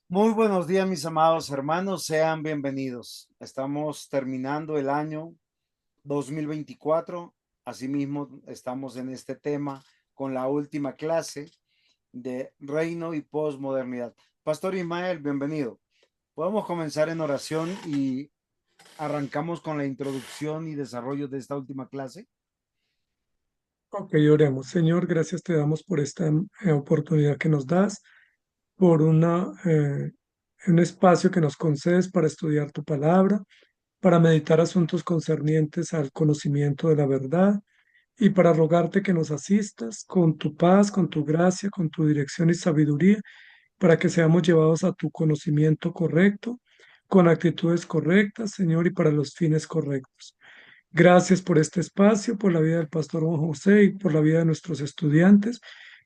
Muy buenos días, mis amados hermanos, sean bienvenidos. Estamos terminando el año 2024. Asimismo, estamos en este tema con la última clase de reino y posmodernidad. Pastor Ismael, bienvenido. Podemos comenzar en oración y arrancamos con la introducción y desarrollo de esta última clase. Ok, oremos. Señor, gracias te damos por esta oportunidad que nos das, por un espacio que nos concedes para estudiar tu palabra, para meditar asuntos concernientes al conocimiento de la verdad y para rogarte que nos asistas con tu paz, con tu gracia, con tu dirección y sabiduría, para que seamos llevados a tu conocimiento correcto, con actitudes correctas, Señor, y para los fines correctos. Gracias por este espacio, por la vida del pastor Juan José y por la vida de nuestros estudiantes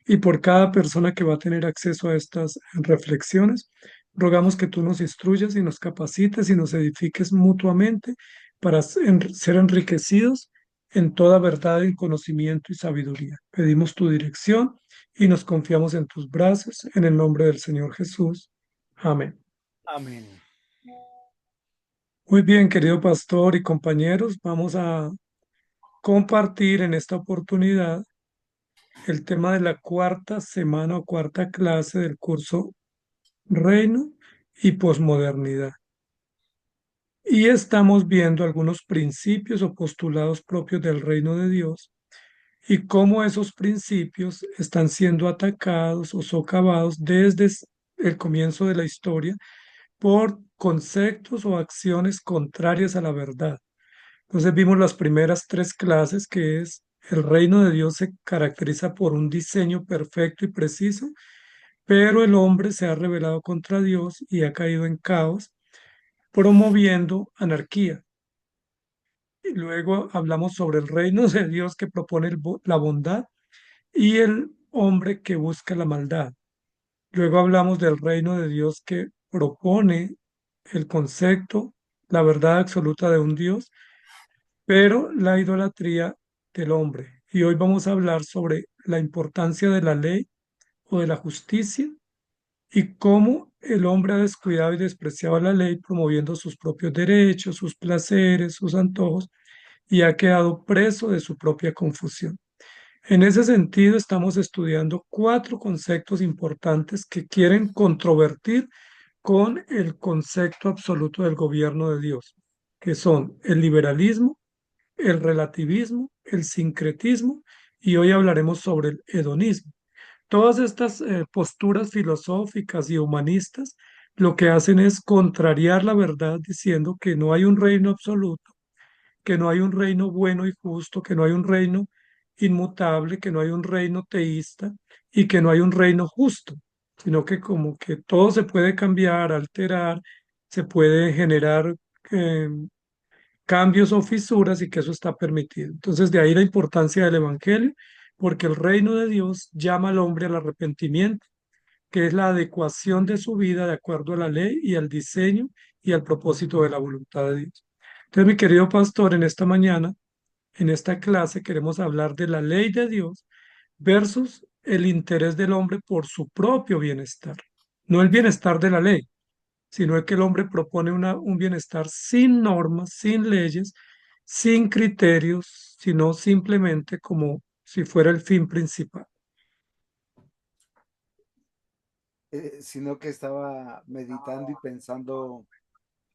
y por cada persona que va a tener acceso a estas reflexiones. Rogamos que tú nos instruyas y nos capacites y nos edifiques mutuamente para ser enriquecidos en toda verdad, en conocimiento y sabiduría. Pedimos tu dirección y nos confiamos en tus brazos, en el nombre del Señor Jesús. Amén. Amén. Muy bien, querido pastor y compañeros, vamos a compartir en esta oportunidad el tema de la cuarta semana o cuarta clase del curso Reino y Posmodernidad. Y estamos viendo algunos principios o postulados propios del reino de Dios y cómo esos principios están siendo atacados o socavados desde el comienzo de la historia por conceptos o acciones contrarias a la verdad. Entonces vimos las primeras tres clases, que es el reino de Dios se caracteriza por un diseño perfecto y preciso, pero el hombre se ha rebelado contra Dios y ha caído en caos, promoviendo anarquía. Y luego hablamos sobre el reino de Dios que propone la bondad y el hombre que busca la maldad. Luego hablamos del reino de Dios que propone el concepto, la verdad absoluta de un Dios, pero la idolatría del hombre. Y hoy vamos a hablar sobre la importancia de la ley o de la justicia y cómo el hombre ha descuidado y despreciado la ley, promoviendo sus propios derechos, sus placeres, sus antojos, y ha quedado preso de su propia confusión. En ese sentido, estamos estudiando cuatro conceptos importantes que quieren controvertir con el concepto absoluto del gobierno de Dios, que son el liberalismo, el relativismo, el sincretismo y hoy hablaremos sobre el hedonismo. Todas estas posturas filosóficas y humanistas lo que hacen es contrariar la verdad diciendo que no hay un reino absoluto, que no hay un reino bueno y justo, que no hay un reino inmutable, que no hay un reino teísta y que no hay un reino justo, sino que como que todo se puede cambiar, alterar, se puede generar eh, cambios o fisuras y que eso está permitido. Entonces, de ahí la importancia del Evangelio, porque el reino de Dios llama al hombre al arrepentimiento, que es la adecuación de su vida de acuerdo a la ley y al diseño y al propósito de la voluntad de Dios. Entonces, mi querido pastor, en esta mañana, en esta clase, queremos hablar de la ley de Dios versus el interés del hombre por su propio bienestar, no el bienestar de la ley, sino que el hombre propone un bienestar sin normas, sin leyes, sin criterios, sino simplemente como si fuera el fin principal. Sino que estaba meditando y pensando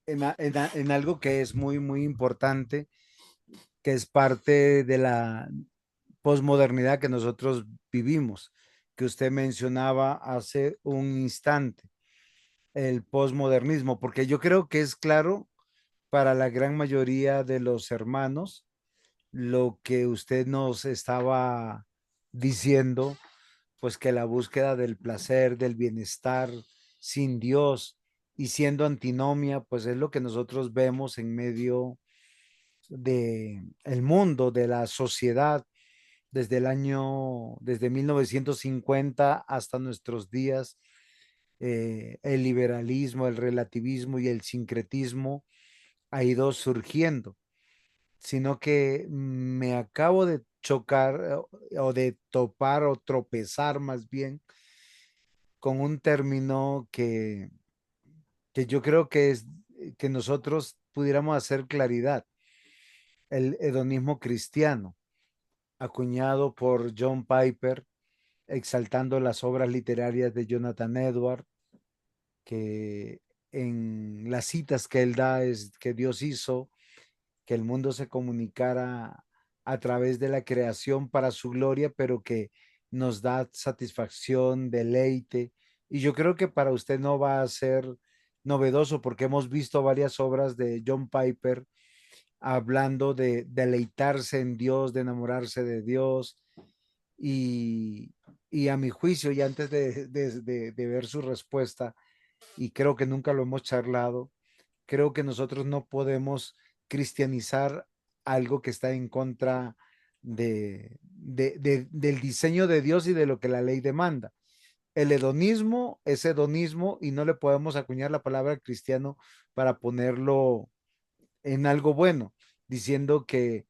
en algo que es muy, muy importante, que es parte de la posmodernidad que nosotros vivimos, que usted mencionaba hace un instante, el posmodernismo, porque yo creo que es claro para la gran mayoría de los hermanos lo que usted nos estaba diciendo, pues que la búsqueda del placer, del bienestar sin Dios y siendo antinomia, pues es lo que nosotros vemos en medio de el mundo, de la sociedad, desde 1950 hasta nuestros días, el liberalismo, el relativismo y el sincretismo ha ido surgiendo, sino que me acabo de chocar o de topar o tropezar más bien con un término que yo creo que es que nosotros pudiéramos hacer claridad. El hedonismo cristiano, acuñado por John Piper, exaltando las obras literarias de Jonathan Edward, que en las citas que él da es que Dios hizo que el mundo se comunicara a través de la creación para su gloria, pero que nos da satisfacción, deleite. Y yo creo que para usted no va a ser novedoso porque hemos visto varias obras de John Piper hablando de deleitarse en Dios, de enamorarse de Dios. Y, y a mi juicio, y antes de ver su respuesta, y creo que nunca lo hemos charlado, creo que nosotros no podemos cristianizar algo que está en contra del diseño de Dios y de lo que la ley demanda. El hedonismo es hedonismo y no le podemos acuñar la palabra cristiano para ponerlo en algo bueno, diciendo que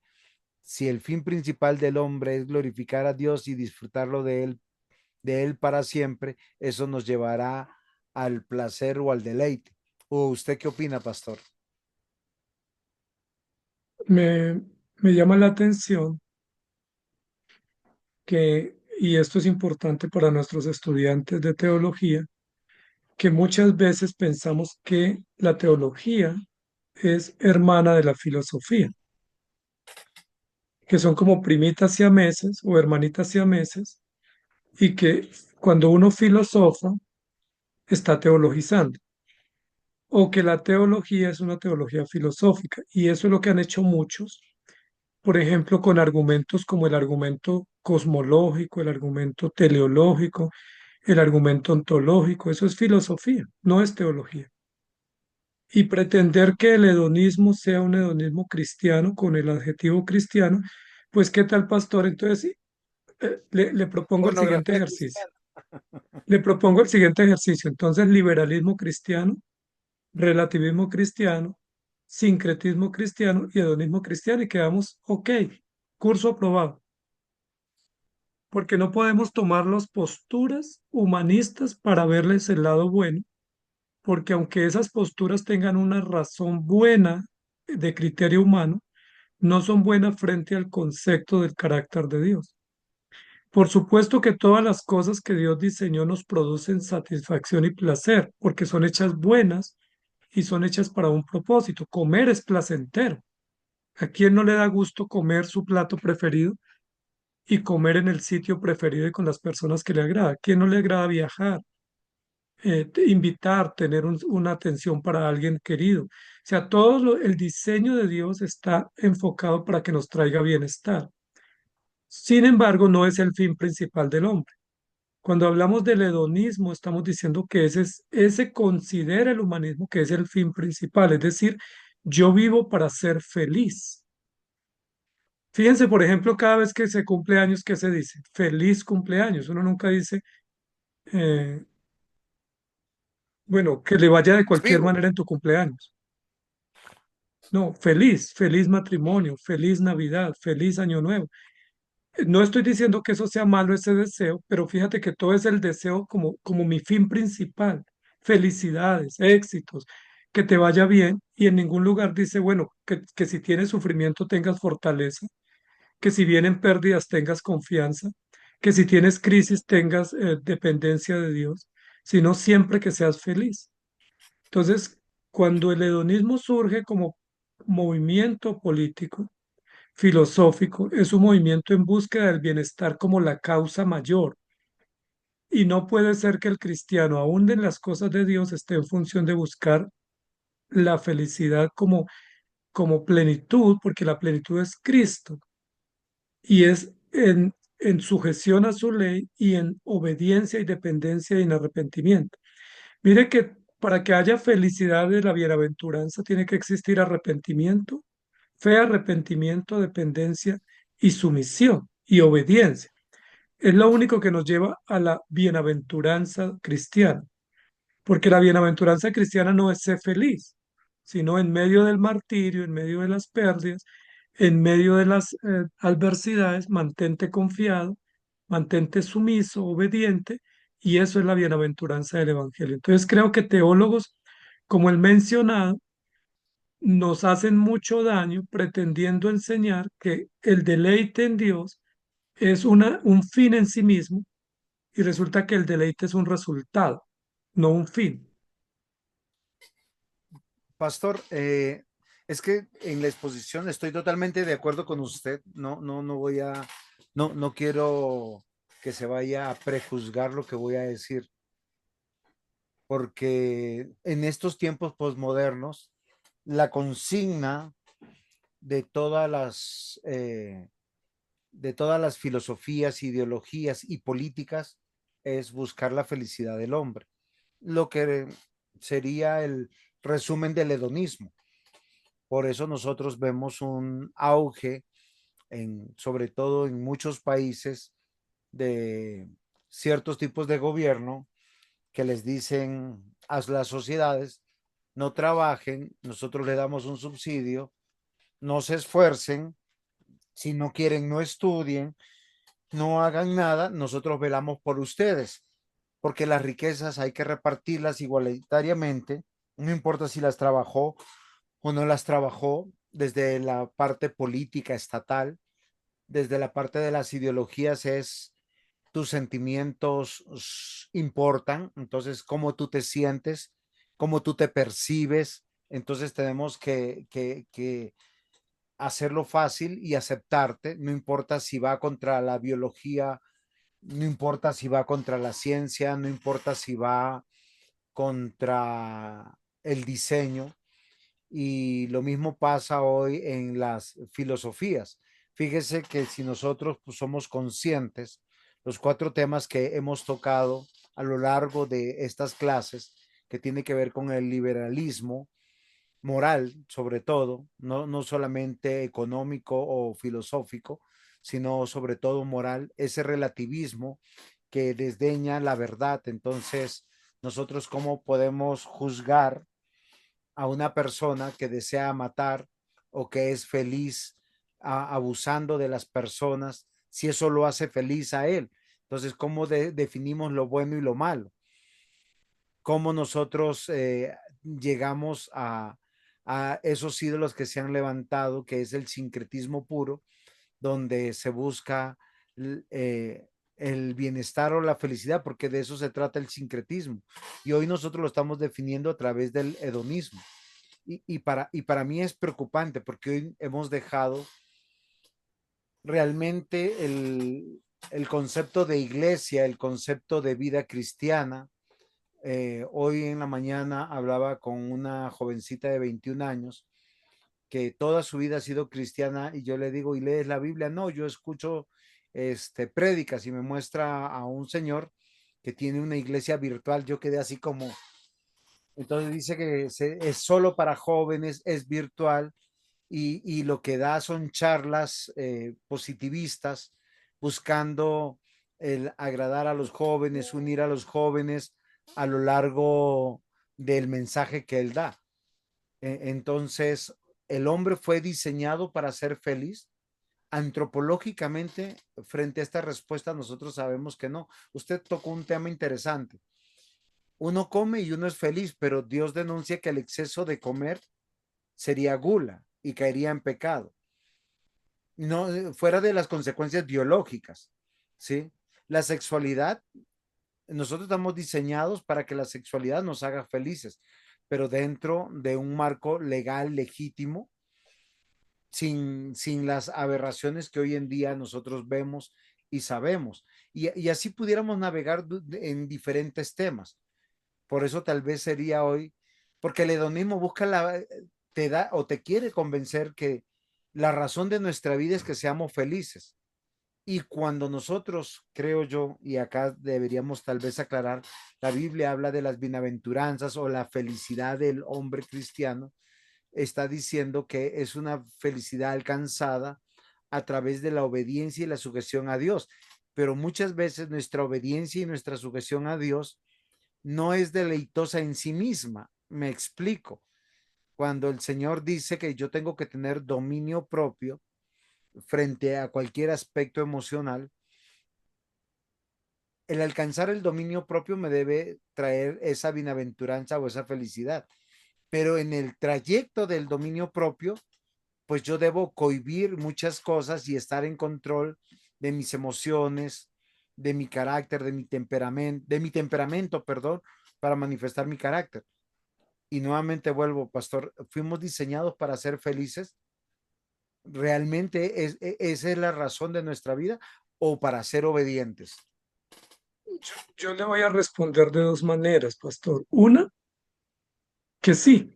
si el fin principal del hombre es glorificar a Dios y disfrutarlo de él para siempre, eso nos llevará al placer o al deleite. ¿O usted qué opina, pastor? Me, me llama la atención que, y esto es importante para nuestros estudiantes de teología, que muchas veces pensamos que la teología es hermana de la filosofía, que son como primitas siameses o hermanitas siameses, y que cuando uno filosofa está teologizando, o que la teología es una teología filosófica, y eso es lo que han hecho muchos, por ejemplo, con argumentos como el argumento cosmológico, el argumento teleológico, el argumento ontológico, eso es filosofía, no es teología. Y pretender que el hedonismo sea un hedonismo cristiano con el adjetivo cristiano, pues ¿qué tal, pastor? Entonces, sí, le propongo el siguiente Pornografía ejercicio. cristiana. Le propongo el siguiente ejercicio. Entonces, liberalismo cristiano, relativismo cristiano, sincretismo cristiano y hedonismo cristiano y quedamos, ok, curso aprobado, porque no podemos tomar las posturas humanistas para verles el lado bueno, porque aunque esas posturas tengan una razón buena de criterio humano, no son buenas frente al concepto del carácter de Dios. Por supuesto que todas las cosas que Dios diseñó nos producen satisfacción y placer, porque son hechas buenas y son hechas para un propósito. Comer es placentero. ¿A quién no le da gusto comer su plato preferido y comer en el sitio preferido y con las personas que le agrada? ¿A quién no le agrada viajar, invitar, tener una atención para alguien querido? O sea, el diseño de Dios está enfocado para que nos traiga bienestar. Sin embargo, no es el fin principal del hombre. Cuando hablamos del hedonismo, estamos diciendo que ese considera el humanismo que es el fin principal, es decir, yo vivo para ser feliz. Fíjense, por ejemplo, cada vez que se cumple años, ¿qué se dice? Feliz cumpleaños. Uno nunca dice, eh, bueno, que le vaya de cualquier Vivo. manera en tu cumpleaños. No, feliz, feliz matrimonio, feliz Navidad, feliz Año Nuevo. No estoy diciendo que eso sea malo ese deseo, pero fíjate que todo es el deseo como mi fin principal. Felicidades, éxitos, que te vaya bien y en ningún lugar dice, bueno, que si tienes sufrimiento tengas fortaleza, que si vienen pérdidas tengas confianza, que si tienes crisis tengas dependencia de Dios, sino siempre que seas feliz. Entonces, cuando el hedonismo surge como movimiento político, filosófico, es un movimiento en búsqueda del bienestar como la causa mayor. Y no puede ser que el cristiano, aún en las cosas de Dios, esté en función de buscar la felicidad como plenitud, porque la plenitud es Cristo y es en sujeción a su ley y en obediencia y dependencia y en arrepentimiento. Mire que para que haya felicidad de la bienaventuranza tiene que existir arrepentimiento, fe, arrepentimiento, dependencia y sumisión y obediencia. Es lo único que nos lleva a la bienaventuranza cristiana, porque la bienaventuranza cristiana no es ser feliz, sino en medio del martirio, en medio de las pérdidas, en medio de las adversidades, mantente confiado, mantente sumiso, obediente, y eso es la bienaventuranza del Evangelio. Entonces creo que teólogos como el mencionado, nos hacen mucho daño pretendiendo enseñar que el deleite en Dios es un fin en sí mismo y resulta que el deleite es un resultado, no un fin. Pastor, es que en la exposición estoy totalmente de acuerdo con usted. No voy a, no quiero que se vaya a prejuzgar lo que voy a decir, porque en estos tiempos posmodernos, la consigna de de todas las filosofías, ideologías y políticas es buscar la felicidad del hombre, lo que sería el resumen del hedonismo. Por eso nosotros vemos un auge, sobre todo en muchos países, de ciertos tipos de gobierno que les dicen a las sociedades, no trabajen, nosotros le damos un subsidio, no se esfuercen, si no quieren, no estudien, no hagan nada, nosotros velamos por ustedes, porque las riquezas hay que repartirlas igualitariamente, no importa si las trabajó o no las trabajó, desde la parte política estatal, desde la parte de las ideologías es tus sentimientos importan, entonces cómo tú te sientes, cómo tú te percibes, entonces tenemos que hacerlo fácil y aceptarte, no importa si va contra la biología, no importa si va contra la ciencia, no importa si va contra el diseño, y lo mismo pasa hoy en las filosofías. Fíjese que si nosotros pues, somos conscientes, los cuatro temas que hemos tocado a lo largo de estas clases, que tiene que ver con el liberalismo moral, sobre todo, no solamente económico o filosófico, sino sobre todo moral, ese relativismo que desdeña la verdad. Entonces, nosotros cómo podemos juzgar a una persona que desea matar o que es feliz abusando de las personas, si eso lo hace feliz a él. Entonces, ¿cómo definimos lo bueno y lo malo? ¿Cómo nosotros llegamos a esos ídolos que se han levantado, que es el sincretismo puro, donde se busca el bienestar o la felicidad, porque de eso se trata el sincretismo. Y hoy nosotros lo estamos definiendo a través del hedonismo. Y para mí es preocupante porque hoy hemos dejado realmente el concepto de iglesia, el concepto de vida cristiana. Hoy en la mañana hablaba con una jovencita de 21 años que toda su vida ha sido cristiana y yo le digo, ¿y lees la Biblia? No, yo escucho prédicas y me muestra a un señor que tiene una iglesia virtual. Yo quedé así como, entonces dice que es solo para jóvenes, es virtual y lo que da son charlas positivistas buscando el agradar a los jóvenes, unir a los jóvenes a lo largo del mensaje que él da. Entonces, el hombre fue diseñado para ser feliz. Antropológicamente, frente a esta respuesta, nosotros sabemos que no. Usted tocó un tema interesante. Uno come y uno es feliz, pero Dios denuncia que el exceso de comer sería gula y caería en pecado. No, fuera de las consecuencias biológicas, ¿sí? La sexualidad, nosotros estamos diseñados para que la sexualidad nos haga felices, pero dentro de un marco legal legítimo, sin las aberraciones que hoy en día nosotros vemos y sabemos. Y así pudiéramos navegar en diferentes temas. Por eso tal vez sería hoy, porque el hedonismo busca te da o te quiere convencer que la razón de nuestra vida es que seamos felices. Y cuando nosotros, creo yo, y acá deberíamos tal vez aclarar, la Biblia habla de las bienaventuranzas o la felicidad del hombre cristiano, está diciendo que es una felicidad alcanzada a través de la obediencia y la sujeción a Dios. Pero muchas veces nuestra obediencia y nuestra sujeción a Dios no es deleitosa en sí misma. Me explico. Cuando el Señor dice que yo tengo que tener dominio propio frente a cualquier aspecto emocional, el alcanzar el dominio propio me debe traer esa bienaventuranza o esa felicidad. pero en el trayecto del dominio propio, pues yo debo cohibir muchas cosas y estar en control de mis emociones, de mi carácter, de mi temperamento, perdón, para manifestar mi carácter. Y nuevamente vuelvo, pastor, fuimos diseñados para ser felices. ¿Realmente esa es la razón de nuestra vida o para ser obedientes? Yo le voy a responder de dos maneras, pastor. Una, que sí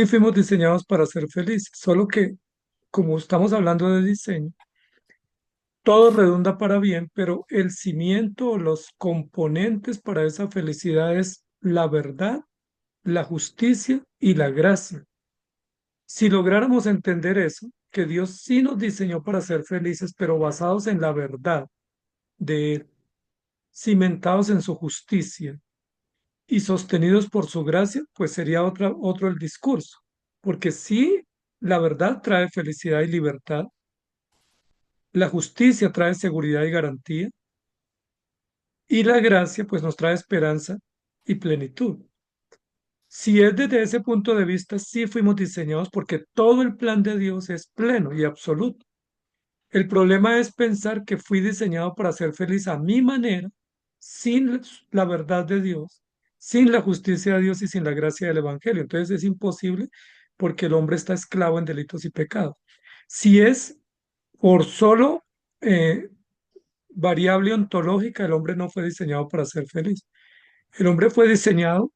fuimos diseñados para ser felices, solo que como estamos hablando de diseño, todo redunda para bien, pero el cimiento o los componentes para esa felicidad es la verdad, la justicia y la gracia. Si lográramos entender eso, que Dios sí nos diseñó para ser felices, pero basados en la verdad de Él, cimentados en su justicia y sostenidos por su gracia, pues sería otro el discurso. Porque sí, la verdad trae felicidad y libertad, la justicia trae seguridad y garantía, y la gracia pues nos trae esperanza y plenitud. Si es desde ese punto de vista, sí fuimos diseñados porque todo el plan de Dios es pleno y absoluto. El problema es pensar que fui diseñado para ser feliz a mi manera, sin la verdad de Dios, sin la justicia de Dios y sin la gracia del Evangelio. Entonces es imposible porque el hombre está esclavo en delitos y pecados. Si es por solo eh, variable ontológica, el hombre no fue diseñado para ser feliz. El hombre fue diseñado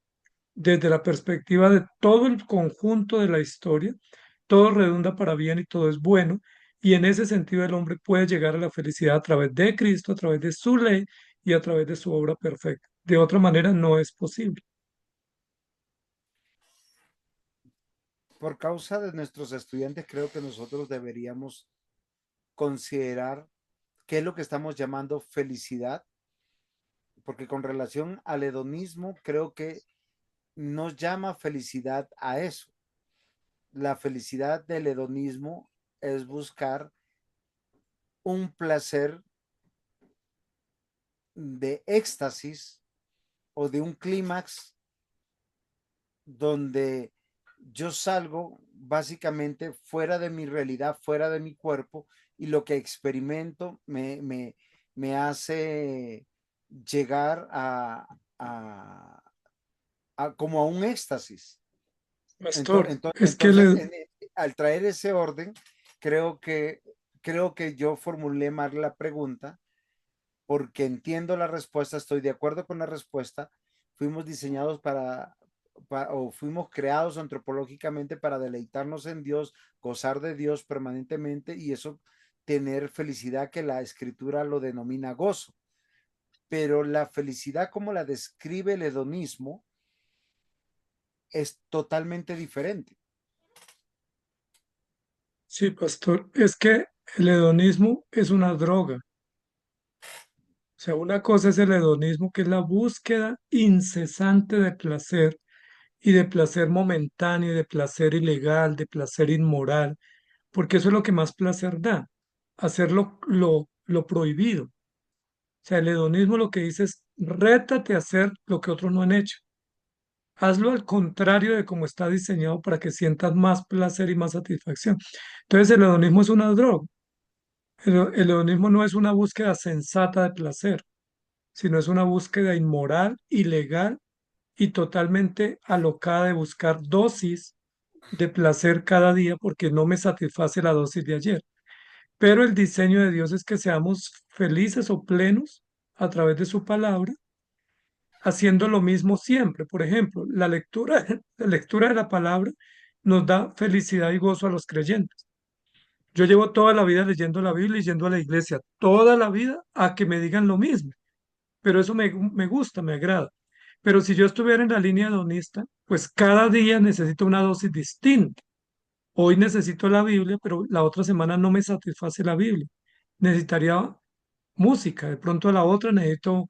desde la perspectiva de todo el conjunto de la historia, todo redunda para bien y todo es bueno, y en ese sentido el hombre puede llegar a la felicidad a través de Cristo, a través de su ley y a través de su obra perfecta. De otra manera no es posible. Por causa de nuestros estudiantes, creo que nosotros deberíamos considerar qué es lo que estamos llamando felicidad, porque con relación al hedonismo, creo que nos llama felicidad a eso. La felicidad del hedonismo es buscar un placer de éxtasis o de un clímax donde yo salgo básicamente fuera de mi realidad, fuera de mi cuerpo, y lo que experimento me hace llegar como a un éxtasis. Pastor, es que Entonces, al traer ese orden, creo que, creo que yo formulé mal la pregunta porque entiendo la respuesta, estoy de acuerdo con la respuesta. Fuimos diseñados o fuimos creados antropológicamente para deleitarnos en Dios, gozar de Dios permanentemente y eso tener felicidad que la escritura lo denomina gozo. Pero la felicidad como la describe el hedonismo es totalmente diferente. sí, pastor, es que el hedonismo es una droga. O sea, una cosa es el hedonismo, que es la búsqueda incesante de placer y de placer momentáneo, de placer ilegal, de placer inmoral, porque eso es lo que más placer da, hacer lo prohibido. O sea, el hedonismo lo que dice es, rétate a hacer lo que otros no han hecho. Hazlo al contrario de cómo está diseñado para que sientas más placer y más satisfacción. Entonces, el hedonismo es una droga. El hedonismo no es una búsqueda sensata de placer, sino es una búsqueda inmoral, ilegal y totalmente alocada de buscar dosis de placer cada día porque no me satisface la dosis de ayer. Pero el diseño de Dios es que seamos felices o plenos a través de su palabra, haciendo lo mismo siempre. Por ejemplo, la lectura de la palabra nos da felicidad y gozo a los creyentes. Yo llevo toda la vida leyendo la Biblia y yendo a la iglesia, toda la vida a que me digan lo mismo, pero eso me gusta, me agrada. Pero si yo estuviera en la línea hedonista, pues cada día necesito una dosis distinta. Hoy necesito la Biblia, pero la otra semana no me satisface la Biblia. Necesitaría música, de pronto a la otra necesito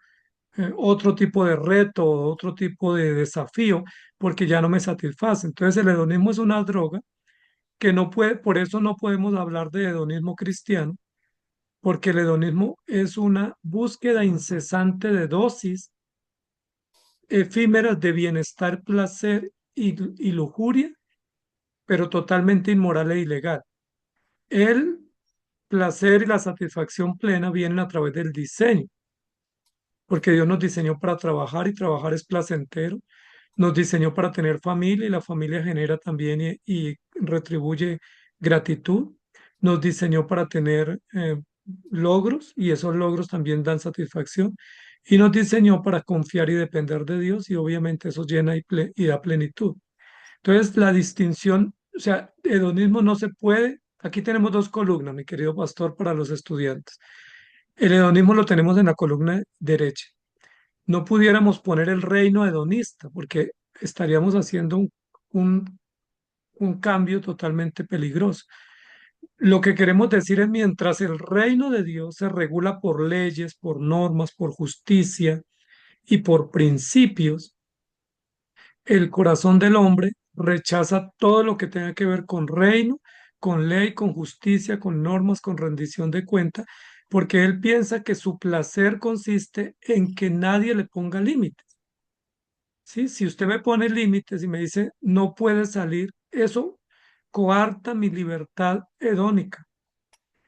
otro tipo de reto, otro tipo de desafío, porque ya no me satisface. Entonces el hedonismo es una droga que no puede, por eso no podemos hablar de hedonismo cristiano, porque el hedonismo es una búsqueda incesante de dosis efímeras de bienestar, placer y lujuria, pero totalmente inmoral e ilegal. El placer y la satisfacción plena vienen a través del diseño, porque Dios nos diseñó para trabajar y trabajar es placentero. Nos diseñó para tener familia y la familia genera también y retribuye gratitud. Nos diseñó para tener logros y esos logros también dan satisfacción. Y nos diseñó para confiar y depender de Dios y obviamente eso llena y da plenitud. Entonces, la distinción, o sea, hedonismo no se puede. Aquí tenemos dos columnas, mi querido pastor, para los estudiantes. El hedonismo lo tenemos en la columna derecha. No pudiéramos poner el reino hedonista porque estaríamos haciendo un, un cambio totalmente peligroso. Lo que queremos decir es, mientras el reino de Dios se regula por leyes, por normas, por justicia y por principios, el corazón del hombre rechaza todo lo que tenga que ver con reino, con ley, con justicia, con normas, con rendición de cuenta, porque él piensa que su placer consiste en que nadie le ponga límites. ¿Sí? Si usted me pone límites y me dice no puede salir, eso coarta mi libertad hedónica.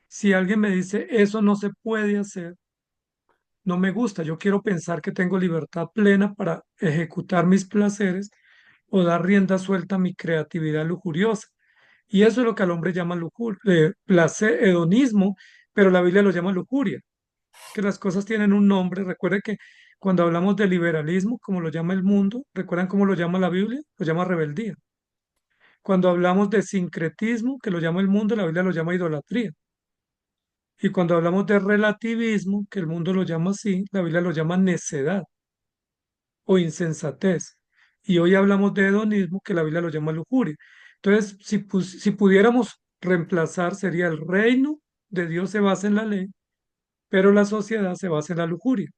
Si alguien me dice eso no se puede hacer, no me gusta. Yo quiero pensar que tengo libertad plena para ejecutar mis placeres o dar rienda suelta a mi creatividad lujuriosa. Y eso es lo que al hombre llama lujuria, placer, hedonismo, pero la Biblia lo llama lujuria, que las cosas tienen un nombre. Recuerde que cuando hablamos de liberalismo, como lo llama el mundo, ¿recuerdan cómo lo llama la Biblia? Lo llama rebeldía. Cuando hablamos de sincretismo, que lo llama el mundo, la Biblia lo llama idolatría. Y cuando hablamos de relativismo, que el mundo lo llama así, la Biblia lo llama necedad o insensatez. Y hoy hablamos de hedonismo, que la Biblia lo llama lujuria. Entonces, si pudiéramos reemplazar, sería el reino de Dios se basa en la ley, pero la sociedad se basa en la lujuria.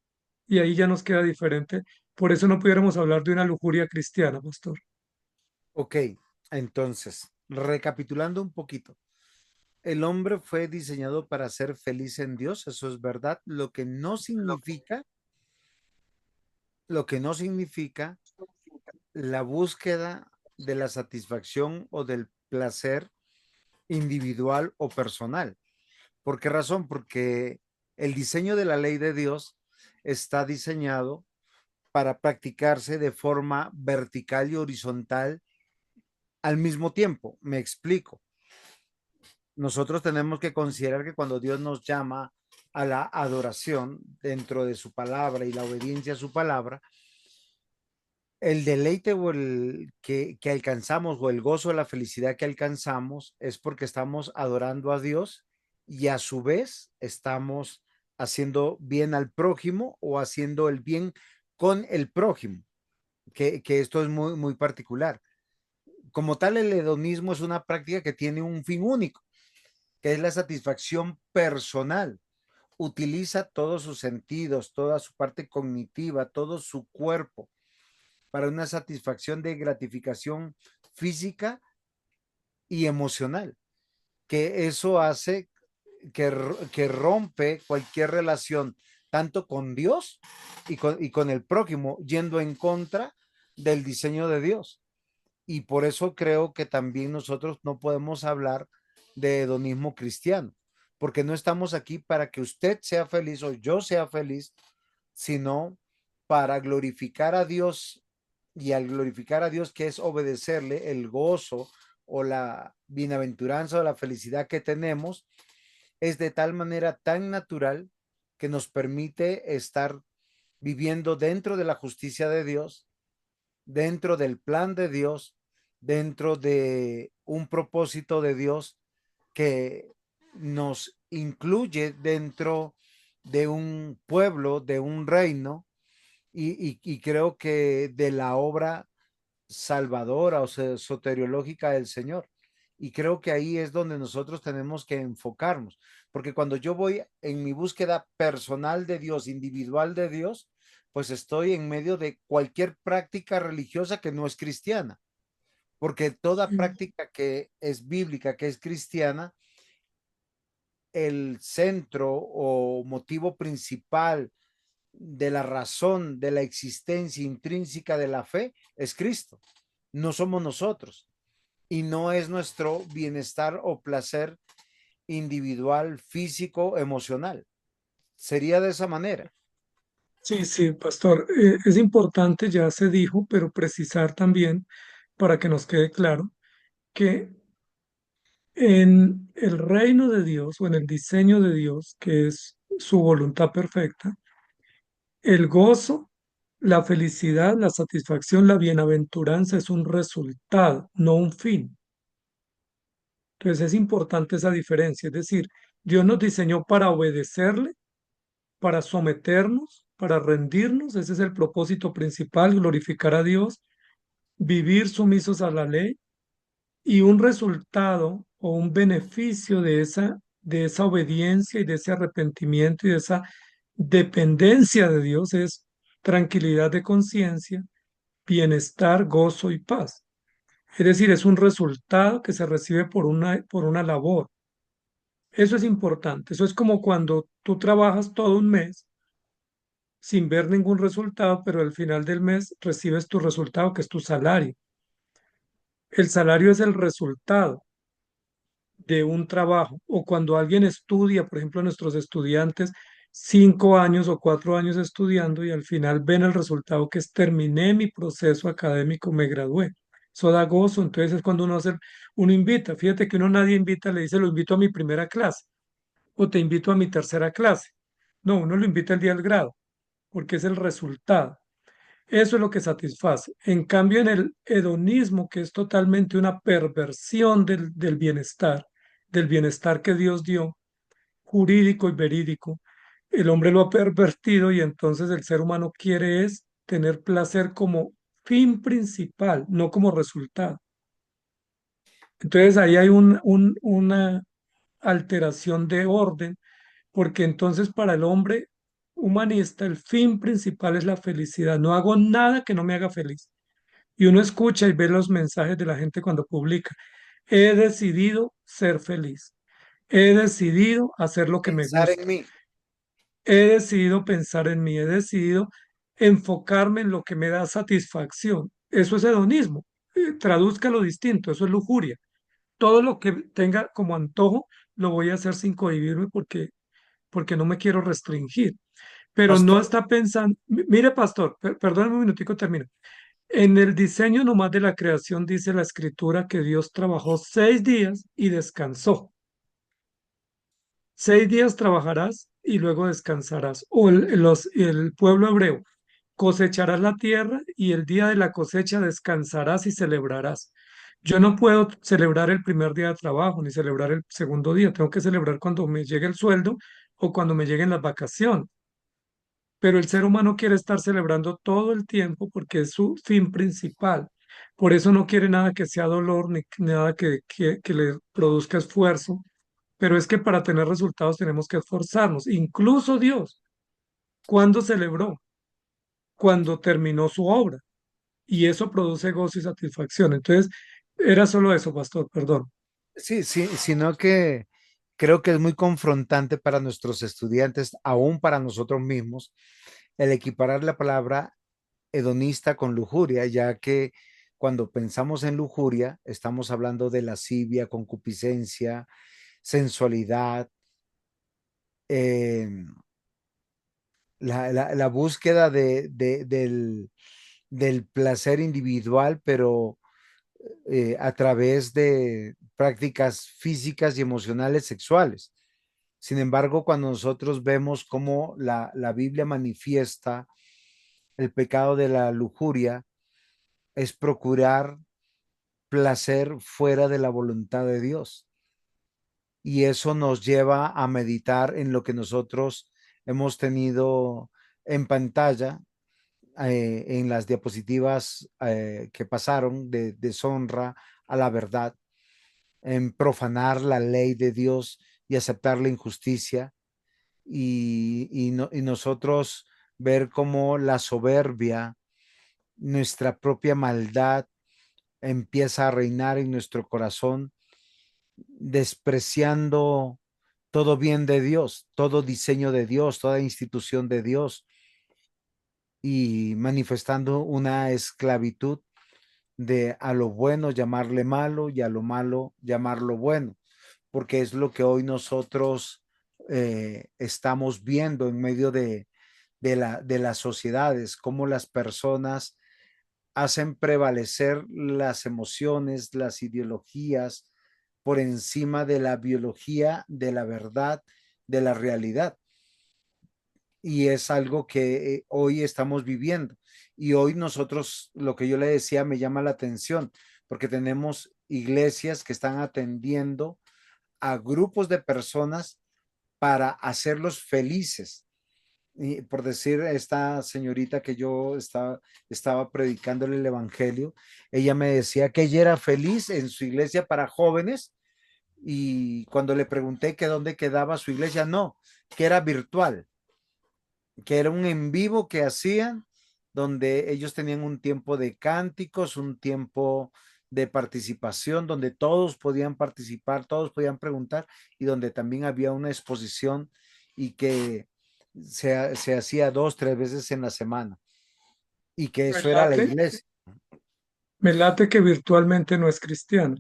Y ahí ya nos queda diferente. Por eso no pudiéramos hablar de una lujuria cristiana, pastor. Ok, entonces, recapitulando un poquito, el hombre fue diseñado para ser feliz en Dios, eso es verdad, lo que no significa la búsqueda de la satisfacción o del placer individual o personal. ¿Por qué razón? Porque el diseño de la ley de Dios está diseñado para practicarse de forma vertical y horizontal al mismo tiempo. Me explico. Nosotros tenemos que considerar que cuando Dios nos llama a la adoración dentro de su palabra y la obediencia a su palabra, el deleite o el que alcanzamos o el gozo de la felicidad que alcanzamos es porque estamos adorando a Dios y a su vez estamos haciendo bien al prójimo o haciendo el bien con el prójimo, que esto es muy, muy particular. Como tal, el hedonismo es una práctica que tiene un fin único, que es la satisfacción personal. Utiliza todos sus sentidos, toda su parte cognitiva, todo su cuerpo para una satisfacción de gratificación física y emocional, que eso hace que rompe cualquier relación, tanto con Dios y con el prójimo, yendo en contra del diseño de Dios. Y por eso creo que también nosotros no podemos hablar de hedonismo cristiano, porque no estamos aquí para que usted sea feliz o yo sea feliz, sino para glorificar a Dios, y al glorificar a Dios, que es obedecerle, el gozo o la bienaventuranza o la felicidad que tenemos es de tal manera tan natural que nos permite estar viviendo dentro de la justicia de Dios, dentro del plan de Dios, dentro de un propósito de Dios que nos incluye dentro de un pueblo, de un reino, y creo que de la obra salvadora o soteriológica del Señor. Y creo que ahí es donde nosotros tenemos que enfocarnos, porque cuando yo voy en mi búsqueda personal de Dios, individual de Dios, pues estoy en medio de cualquier práctica religiosa que no es cristiana, porque toda Sí. práctica que es bíblica, que es cristiana, el centro o motivo principal de la razón de la existencia intrínseca de la fe es Cristo. no somos nosotros y no es nuestro bienestar o placer individual, físico, emocional. Sería de esa manera. Sí, sí, pastor. Es importante, ya se dijo, pero precisar también para que nos quede claro que en el reino de Dios o en el diseño de Dios, que es su voluntad perfecta, el gozo, la felicidad, la satisfacción, la bienaventuranza es un resultado, no un fin. Entonces es importante esa diferencia. Es decir, Dios nos diseñó para obedecerle, para someternos, para rendirnos. Ese es el propósito principal, glorificar a Dios, vivir sumisos a la ley y un resultado o un beneficio de esa obediencia y de ese arrepentimiento y de esa dependencia de Dios es tranquilidad de conciencia, bienestar, gozo y paz. Es decir, es un resultado que se recibe por una labor. Eso es importante. Eso es como cuando tú trabajas todo un mes sin ver ningún resultado, pero al final del mes recibes tu resultado, que es tu salario. El salario es el resultado de un trabajo. O cuando alguien estudia, por ejemplo, nuestros estudiantes, 5 años o 4 años estudiando y al final ven el resultado que es terminé mi proceso académico, me gradué. Eso da gozo. Entonces es cuando uno invita. Fíjate que uno nadie invita, le dice, lo invito a mi primera clase o te invito a mi tercera clase. No, uno lo invita el día del grado, porque es el resultado. Eso es lo que satisface. En cambio, en el hedonismo, que es totalmente una perversión del bienestar que Dios dio, jurídico y verídico, el hombre lo ha pervertido y entonces el ser humano quiere es tener placer como fin principal, no como resultado. Entonces ahí hay una alteración de orden, porque entonces para el hombre humanista el fin principal es la felicidad. No hago nada que no me haga feliz. Y uno escucha y ve los mensajes de la gente cuando publica. He decidido ser feliz. He decidido hacer lo que me Pensar gusta. en mí. He decidido pensar en mí. He decidido enfocarme en lo que me da satisfacción. Eso es hedonismo. Tradúzcalo distinto. Eso es lujuria. Todo lo que tenga como antojo lo voy a hacer sin cohibirme porque no me quiero restringir. Pero no Pastor, está pensando. Mire, pastor, perdóneme un minutico, termino. En el diseño nomás de la creación dice la escritura que Dios trabajó 6 días y descansó. 6 días trabajarás y luego descansarás. O el pueblo hebreo, cosecharás la tierra y el día de la cosecha descansarás y celebrarás. Yo no puedo celebrar el primer día de trabajo ni celebrar el segundo día. Tengo que celebrar cuando me llegue el sueldo o cuando me lleguen las vacaciones. Pero el ser humano quiere estar celebrando todo el tiempo porque es su fin principal. Por eso no quiere nada que sea dolor ni nada que le produzca esfuerzo. Pero es que para tener resultados tenemos que esforzarnos. Incluso Dios, cuando celebró, cuando terminó su obra. Y eso produce gozo y satisfacción. Entonces, era solo eso, pastor, perdón. sí, sí, sino que creo que es muy confrontante para nuestros estudiantes, aún para nosotros mismos, el equiparar la palabra hedonista con lujuria, ya que cuando pensamos en lujuria, estamos hablando de lascivia, concupiscencia, sensualidad, eh, la búsqueda del placer individual, pero a través de prácticas físicas y emocionales sexuales. Sin embargo, cuando nosotros vemos cómo la Biblia manifiesta el pecado de la lujuria, es procurar placer fuera de la voluntad de Dios. Y eso nos lleva a meditar en lo que nosotros hemos tenido en pantalla, en las diapositivas que pasaron de deshonra a la verdad, en profanar la ley de Dios y aceptar la injusticia y nosotros ver cómo la soberbia, nuestra propia maldad empieza a reinar en nuestro corazón, despreciando todo bien de Dios, todo diseño de Dios, toda institución de Dios y manifestando una esclavitud de a lo bueno llamarle malo y a lo malo llamarlo bueno, porque es lo que hoy nosotros estamos viendo en medio de las sociedades, cómo las personas hacen prevalecer las emociones, las ideologías por encima de la biología, de la verdad, de la realidad. Y es algo que hoy estamos viviendo. Y hoy nosotros, lo que yo le decía, me llama la atención, porque tenemos iglesias que están atendiendo a grupos de personas para hacerlos felices. Y por decir, esta señorita que yo estaba predicándole el evangelio, ella me decía que ella era feliz en su iglesia para jóvenes, y cuando le pregunté que dónde quedaba su iglesia, no, que era virtual, que era un en vivo que hacían, donde ellos tenían un tiempo de cánticos, un tiempo de participación, donde todos podían participar, todos podían preguntar, y donde también había una exposición, y que se hacía 2, 3 veces en la semana, y que Me eso era la late, iglesia. me late que virtualmente no es cristiano.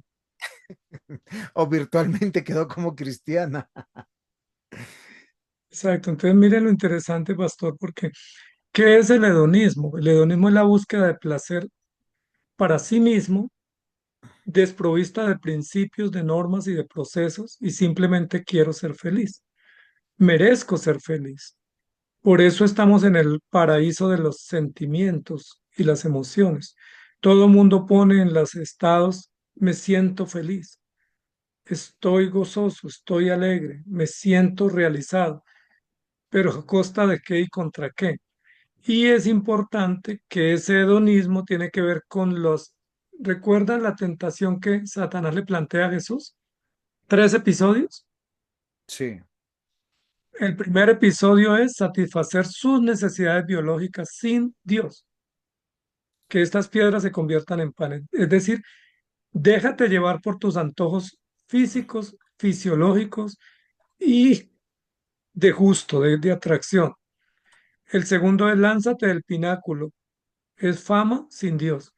O virtualmente quedó como cristiana. Exacto. Entonces, mire lo interesante, pastor, porque ¿qué es el hedonismo? El hedonismo es la búsqueda de placer para sí mismo, desprovista de principios, de normas y de procesos, y simplemente quiero ser feliz. Merezco ser feliz. Por eso estamos en el paraíso de los sentimientos y las emociones. Todo mundo pone en los estados, me siento feliz, estoy gozoso, estoy alegre, me siento realizado, pero ¿a costa de qué y contra qué? Y es importante que ese hedonismo tiene que ver con los... ¿Recuerdan la tentación que Satanás le plantea a Jesús? 3 episodios. Sí, El primer episodio es satisfacer sus necesidades biológicas sin Dios, que estas piedras se conviertan en panes. Es decir, déjate llevar por tus antojos físicos, fisiológicos y de gusto, de atracción. El segundo es lánzate del pináculo, es fama sin Dios.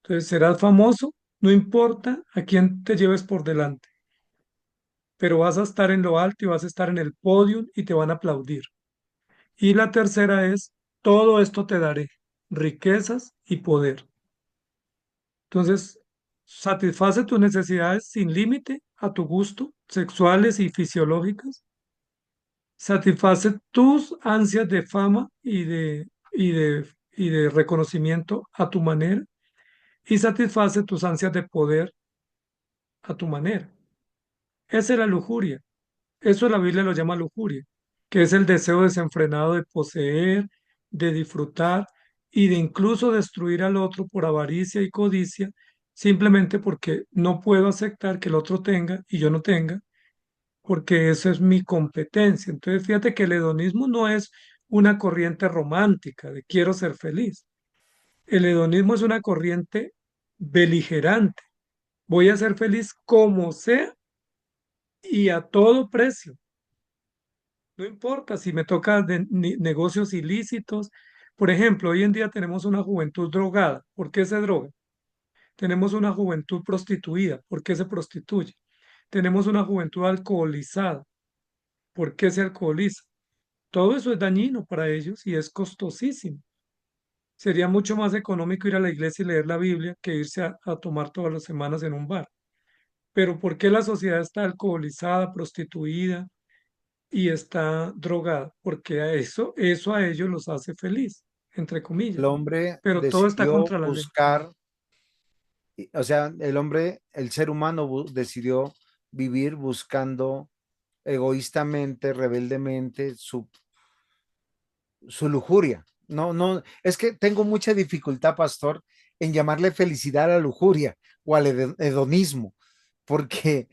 Entonces serás famoso, no importa a quién te lleves por delante, pero vas a estar en lo alto y vas a estar en el podio y te van a aplaudir. Y la tercera es, todo esto te daré, riquezas y poder. Entonces, satisface tus necesidades sin límite a tu gusto, sexuales y fisiológicas. Satisface tus ansias de fama y de reconocimiento a tu manera. Y satisface tus ansias de poder a tu manera. Esa es la lujuria. Eso la Biblia lo llama lujuria, que es el deseo desenfrenado de poseer, de disfrutar y de incluso destruir al otro por avaricia y codicia, simplemente porque no puedo aceptar que el otro tenga y yo no tenga, porque eso es mi competencia. Entonces, fíjate que el hedonismo no es una corriente romántica de quiero ser feliz. El hedonismo es una corriente beligerante. Voy a ser feliz como sea y a todo precio. No importa si me toca negocios ilícitos. Por ejemplo, hoy en día tenemos una juventud drogada. ¿Por qué se droga? Tenemos una juventud prostituida. ¿Por qué se prostituye? Tenemos una juventud alcoholizada. ¿Por qué se alcoholiza? Todo eso es dañino para ellos y es costosísimo. Sería mucho más económico ir a la iglesia y leer la Biblia que irse a tomar todas las semanas en un bar. Pero ¿por qué la sociedad está alcoholizada, prostituida y está drogada? Porque eso a ellos los hace feliz, entre el comillas. hombre Pero todo está decidió contra la ley. buscar, o sea, el hombre, el ser humano decidió vivir buscando egoístamente, rebeldemente, su lujuria. No, no, es que tengo mucha dificultad, pastor, en llamarle felicidad a la lujuria o al hedonismo, porque,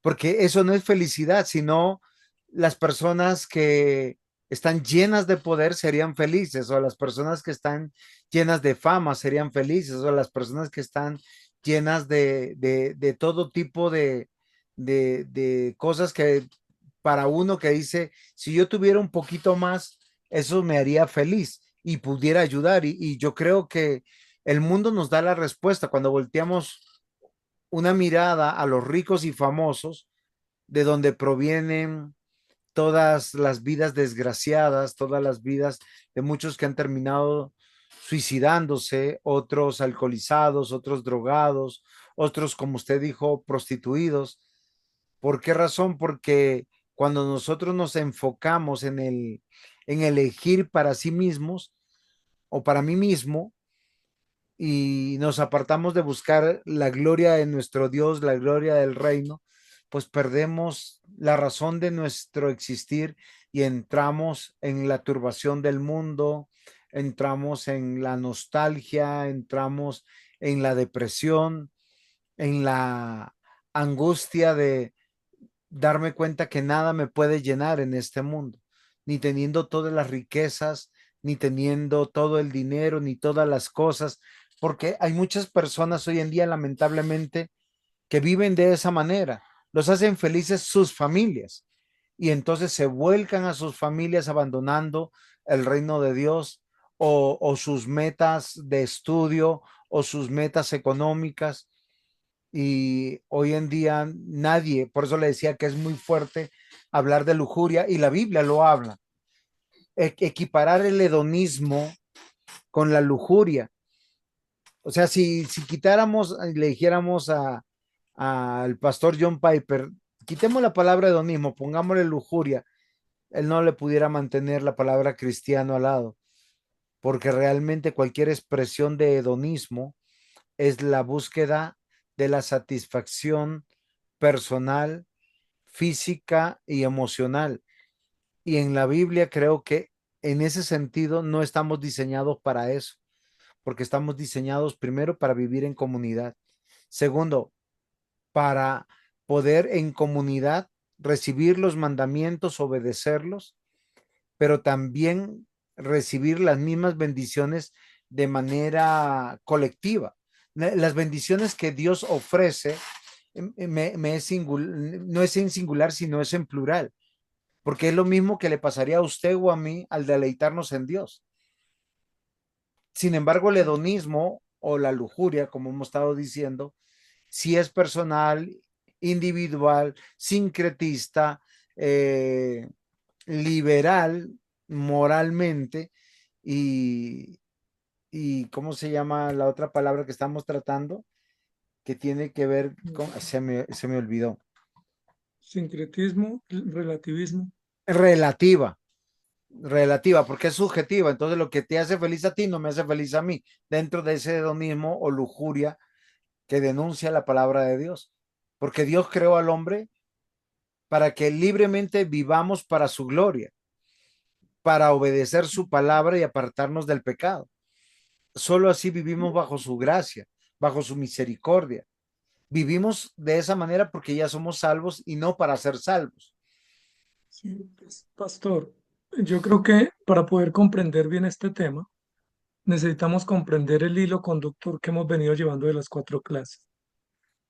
porque eso no es felicidad, sino las personas que están llenas de poder serían felices, o las personas que están llenas de fama serían felices, o las personas que están llenas de todo tipo de cosas que para uno que dice, si yo tuviera un poquito más, eso me haría feliz y pudiera ayudar. Y yo creo que El mundo nos da la respuesta cuando volteamos una mirada a los ricos y famosos, de donde provienen todas las vidas desgraciadas, todas las vidas de muchos que han terminado suicidándose, otros alcoholizados, otros drogados, otros, como usted dijo, prostituidos. ¿Por qué razón? Porque cuando nosotros nos enfocamos en elegir para sí mismos o para mí mismo, y nos apartamos de buscar la gloria de nuestro Dios, la gloria del reino, pues perdemos la razón de nuestro existir y entramos en la turbación del mundo, entramos en la nostalgia, entramos en la depresión, en la angustia de darme cuenta que nada me puede llenar en este mundo, ni teniendo todas las riquezas, ni teniendo todo el dinero, ni todas las cosas, porque hay muchas personas hoy en día, lamentablemente, que viven de esa manera. Los hacen felices sus familias y entonces se vuelcan a sus familias abandonando el reino de Dios o sus metas de estudio o sus metas económicas, y hoy en día nadie, por eso le decía que es muy fuerte hablar de lujuria y la Biblia lo habla, equiparar el hedonismo con la lujuria. O sea, si quitáramos, le dijéramos al pastor John Piper, quitemos la palabra hedonismo, pongámosle lujuria, él no le pudiera mantener la palabra cristiano al lado, porque realmente cualquier expresión de hedonismo es la búsqueda de la satisfacción personal, física y emocional. Y en la Biblia creo que en ese sentido no estamos diseñados para eso, porque estamos diseñados primero para vivir en comunidad. Segundo, para poder en comunidad recibir los mandamientos, obedecerlos, pero también recibir las mismas bendiciones de manera colectiva. Las bendiciones que Dios ofrece me es no es en singular, sino es en plural, porque es lo mismo que le pasaría a usted o a mí al deleitarnos en Dios. Sin embargo, el hedonismo o la lujuria, como hemos estado diciendo, si es personal, individual, sincretista, eh, liberal moralmente y, ¿cómo se llama la otra palabra que estamos tratando? Que tiene que ver con, se me olvidó, Sincretismo, relativismo. relativa, relativa, porque es subjetiva. Entonces, lo que te hace feliz a ti no me hace feliz a mí, dentro de ese hedonismo o lujuria que denuncia la palabra de Dios. Porque Dios creó al hombre para que libremente vivamos para su gloria, para obedecer su palabra y apartarnos del pecado. Solo así vivimos bajo su gracia, bajo su misericordia. Vivimos de esa manera porque ya somos salvos y no para ser salvos. Sí, pues, pastor, yo creo que para poder comprender bien este tema, necesitamos comprender el hilo conductor que hemos venido llevando de las cuatro clases.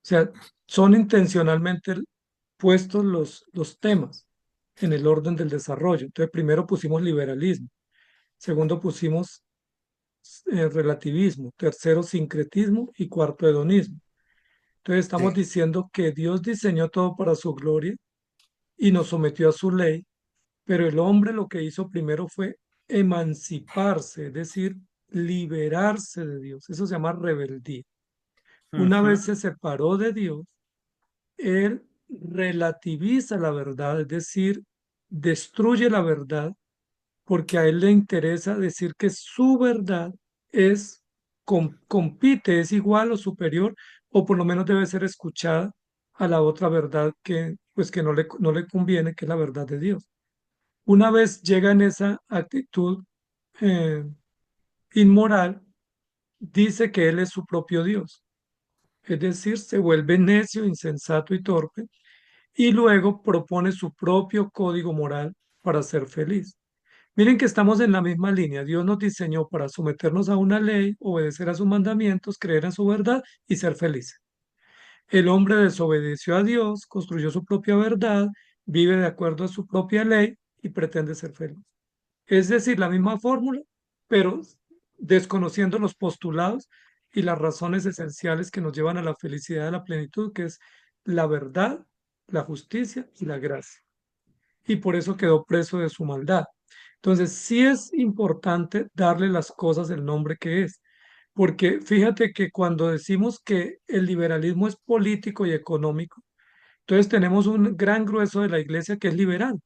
O sea, son intencionalmente puestos los temas en el orden del desarrollo. Entonces, primero pusimos liberalismo, segundo pusimos relativismo, tercero sincretismo y cuarto hedonismo. Entonces, estamos Sí. diciendo que Dios diseñó todo para su gloria y nos sometió a su ley, pero el hombre lo que hizo primero fue emanciparse, es decir, liberarse de Dios. Eso se llama rebeldía. Una Ujú. vez se separó de Dios, él relativiza la verdad, es decir, destruye la verdad, porque a él le interesa decir que su verdad es, compite, es igual o superior, o por lo menos debe ser escuchada a la otra verdad que, pues, que no le conviene, que es la verdad de Dios. Una vez llega en esa actitud eh, inmoral, dice que él es su propio Dios, es decir, se vuelve necio, insensato y torpe y luego propone su propio código moral para ser feliz. Miren que estamos en la misma línea. Dios nos diseñó para someternos a una ley, obedecer a sus mandamientos, creer en su verdad y ser felices. El hombre desobedeció a Dios, construyó su propia verdad, vive de acuerdo a su propia ley y pretende ser feliz. Es decir, la misma fórmula, pero desconociendo los postulados y las razones esenciales que nos llevan a la felicidad, a la plenitud, que es la verdad, la justicia y la gracia. Y por eso quedó preso de su maldad. Entonces, sí es importante darle las cosas el nombre que es, porque fíjate que cuando decimos que el liberalismo es político y económico, entonces tenemos un gran grueso de la iglesia que es liberal.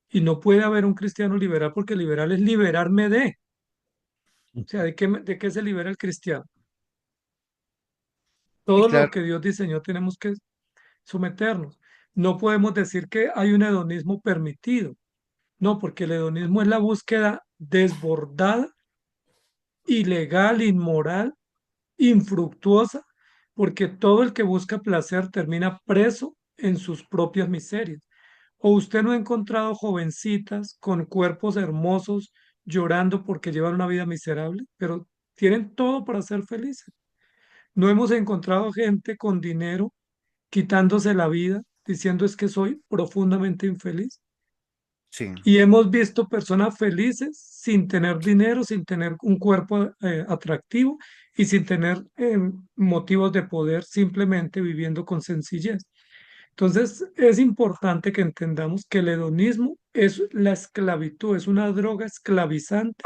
Y no puede haber un cristiano liberal porque liberal es liberarme de. O sea, de qué se libera el cristiano? Y Todo lo claro, que Dios diseñó tenemos que someternos. No podemos decir que hay un hedonismo permitido. No, porque el hedonismo es la búsqueda desbordada, ilegal, inmoral, infructuosa, porque todo el que busca placer termina preso en sus propias miserias. ¿O usted no ha encontrado jovencitas con cuerpos hermosos llorando porque llevan una vida miserable, pero tienen todo para ser felices? ¿No hemos encontrado gente con dinero quitándose la vida diciendo es que soy profundamente infeliz? sí. Y hemos visto personas felices sin tener dinero, sin tener un cuerpo atractivo y sin tener motivos de poder, simplemente viviendo con sencillez. Entonces, es importante que entendamos que el hedonismo es la esclavitud, es una droga esclavizante.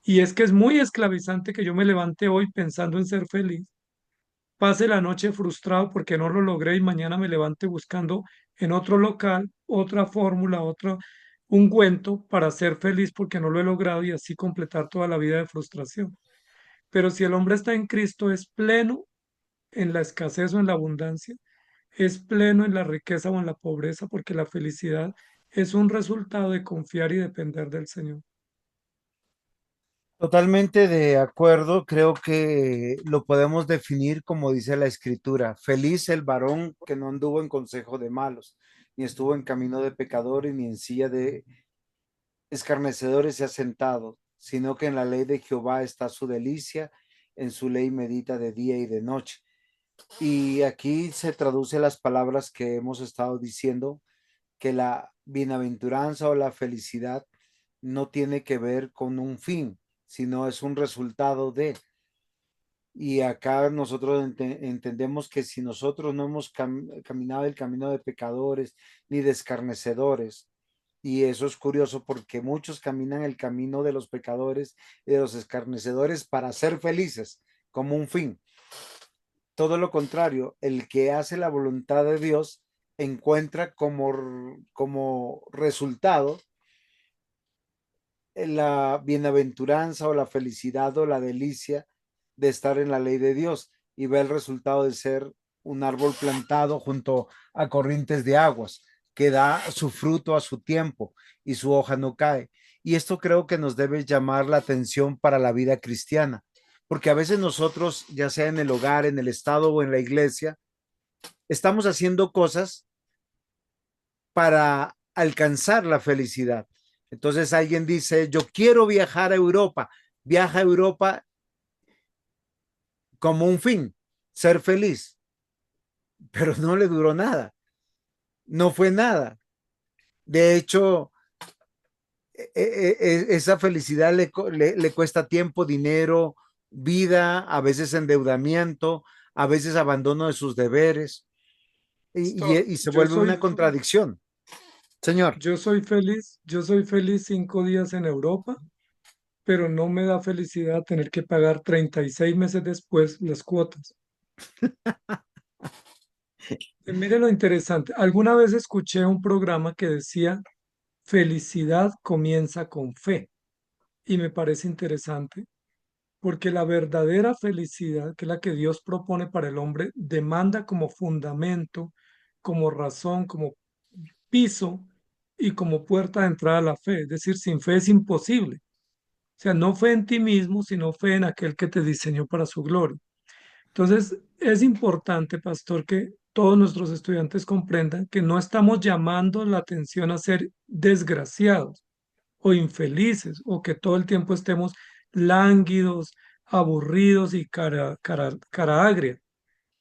Y es que es muy esclavizante que yo me levante hoy pensando en ser feliz, pase la noche frustrado porque no lo logré y mañana me levante buscando en otro local otra fórmula, otro ungüento para ser feliz porque no lo he logrado y así completar toda la vida de frustración. Pero si el hombre está en Cristo, es pleno en la escasez o en la abundancia, es pleno en la riqueza o en la pobreza, porque la felicidad es un resultado de confiar y depender del Señor. Totalmente de acuerdo, creo que lo podemos definir como dice la escritura, feliz el varón que no anduvo en consejo de malos, ni estuvo en camino de pecadores, ni en silla de escarnecedores se ha sentado, sino que en la ley de Jehová está su delicia, en su ley medita de día y de noche. Y aquí se traduce las palabras que hemos estado diciendo, que la bienaventuranza o la felicidad no tiene que ver con un fin, sino es un resultado de. Y acá nosotros entendemos que si nosotros no hemos caminado el camino de pecadores ni de escarnecedores, y eso es curioso porque muchos caminan el camino de los pecadores y de los escarnecedores para ser felices, como un fin. Todo lo contrario, el que hace la voluntad de Dios encuentra como resultado la bienaventuranza o la felicidad o la delicia de estar en la ley de Dios y ve el resultado de ser un árbol plantado junto a corrientes de aguas, que da su fruto a su tiempo y su hoja no cae. Y esto creo que nos debe llamar la atención para la vida cristiana, porque a veces nosotros, ya sea en el hogar, en el estado o en la iglesia, estamos haciendo cosas para alcanzar la felicidad. Entonces alguien dice, yo quiero viajar a Europa, viaja a Europa como un fin, ser feliz, pero no le duró nada, no fue nada. De hecho, esa felicidad le cuesta tiempo, dinero, vida, a veces endeudamiento, a veces abandono de sus deberes Pastor, y se vuelve una contradicción. Señor, yo soy feliz 5 días en Europa, pero no me da felicidad tener que pagar 36 meses después las cuotas. Mire lo interesante, alguna vez escuché un programa que decía, felicidad comienza con fe, y me parece interesante porque la verdadera felicidad, que es la que Dios propone para el hombre, demanda como fundamento, como razón, como piso y como puerta de entrada a la fe. Es decir, sin fe es imposible. O sea, no fe en ti mismo, sino fe en aquel que te diseñó para su gloria. Entonces, es importante, pastor, que todos nuestros estudiantes comprendan que no estamos llamando la atención a ser desgraciados o infelices o que todo el tiempo estemos lánguidos, aburridos y cara agria.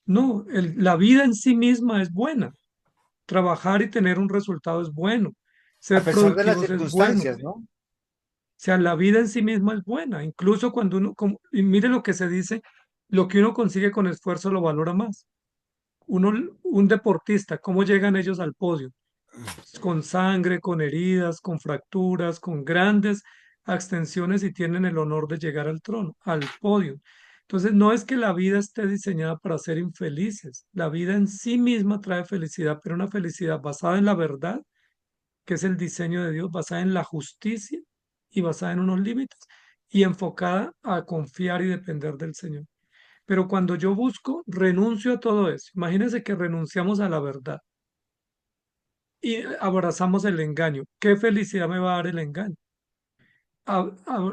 No, la vida en sí misma es buena. Trabajar y tener un resultado es bueno. a Ser pesar de las productivos es bueno. circunstancias, ¿no? O sea, la vida en sí misma es buena, incluso cuando uno, y mire lo que se dice, lo que uno consigue con esfuerzo lo valora más. Un deportista, ¿cómo llegan ellos al podio? Con sangre, con heridas, con fracturas, con grandes extensiones y tienen el honor de llegar al trono, al podio. Entonces, no es que la vida esté diseñada para ser infelices. La vida en sí misma trae felicidad, pero una felicidad basada en la verdad, que es el diseño de Dios, basada en la justicia y basada en unos límites y enfocada a confiar y depender del Señor. Pero cuando yo busco, renuncio a todo eso. Imagínense que renunciamos a la verdad y abrazamos el engaño. ¿Qué felicidad me va a dar el engaño?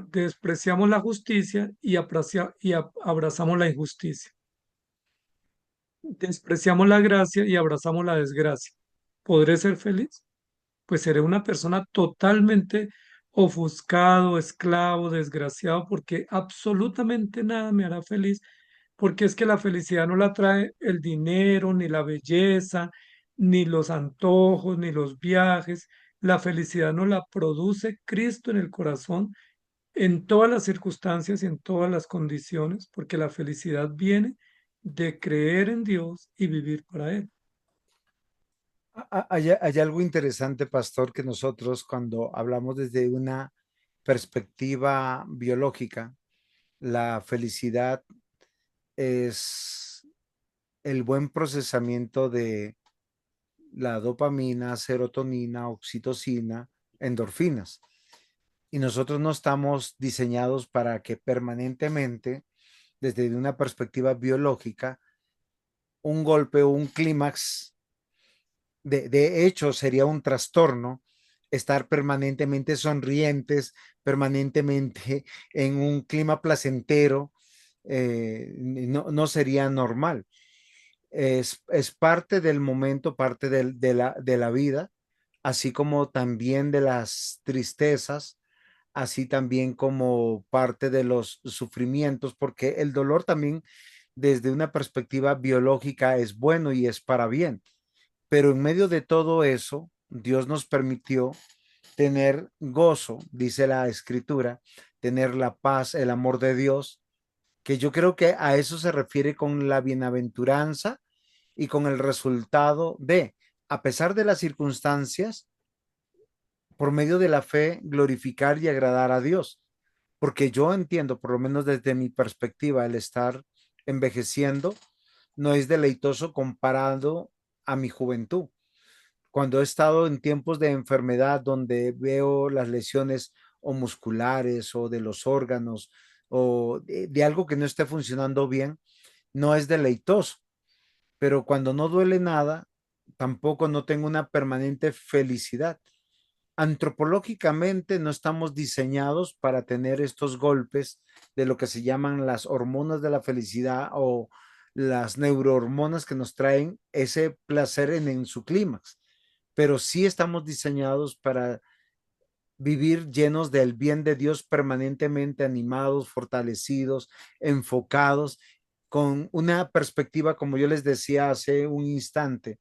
Despreciamos la justicia y, abrazamos la injusticia. Despreciamos la gracia y abrazamos la desgracia. ¿Podré ser feliz? Pues seré una persona totalmente ofuscado, esclavo, desgraciado, porque absolutamente nada me hará feliz, porque es que la felicidad no la trae el dinero, ni la belleza, ni los antojos, ni los viajes. La felicidad no la produce Cristo en el corazón en todas las circunstancias y en todas las condiciones, porque la felicidad viene de creer en Dios y vivir para Él. Hay algo interesante, pastor, que nosotros cuando hablamos desde una perspectiva biológica, la felicidad es el buen procesamiento de la dopamina, serotonina, oxitocina, endorfinas. Y nosotros no estamos diseñados para que permanentemente, desde una perspectiva biológica, un golpe o un clímax, de hecho, sería un trastorno estar permanentemente sonrientes, permanentemente en un clima placentero, no sería normal. Es parte del momento, parte de la vida, así como también de las tristezas, así también como parte de los sufrimientos, porque el dolor también desde una perspectiva biológica es bueno y es para bien, pero en medio de todo eso, Dios nos permitió tener gozo, dice la escritura, tener la paz, el amor de Dios, que yo creo que a eso se refiere con la bienaventuranza y con el resultado de, a pesar de las circunstancias, por medio de la fe, glorificar y agradar a Dios. Porque yo entiendo, por lo menos desde mi perspectiva, el estar envejeciendo no es deleitoso comparado a mi juventud. Cuando he estado en tiempos de enfermedad donde veo las lesiones o musculares o de los órganos o de algo que no esté funcionando bien, no es deleitoso, pero cuando no duele nada, tampoco no tengo una permanente felicidad. Antropológicamente no estamos diseñados para tener estos golpes de lo que se llaman las hormonas de la felicidad o las neurohormonas que nos traen ese placer en su clímax, pero sí estamos diseñados para vivir llenos del bien de Dios, permanentemente animados, fortalecidos, enfocados, con una perspectiva, como yo les decía hace un instante,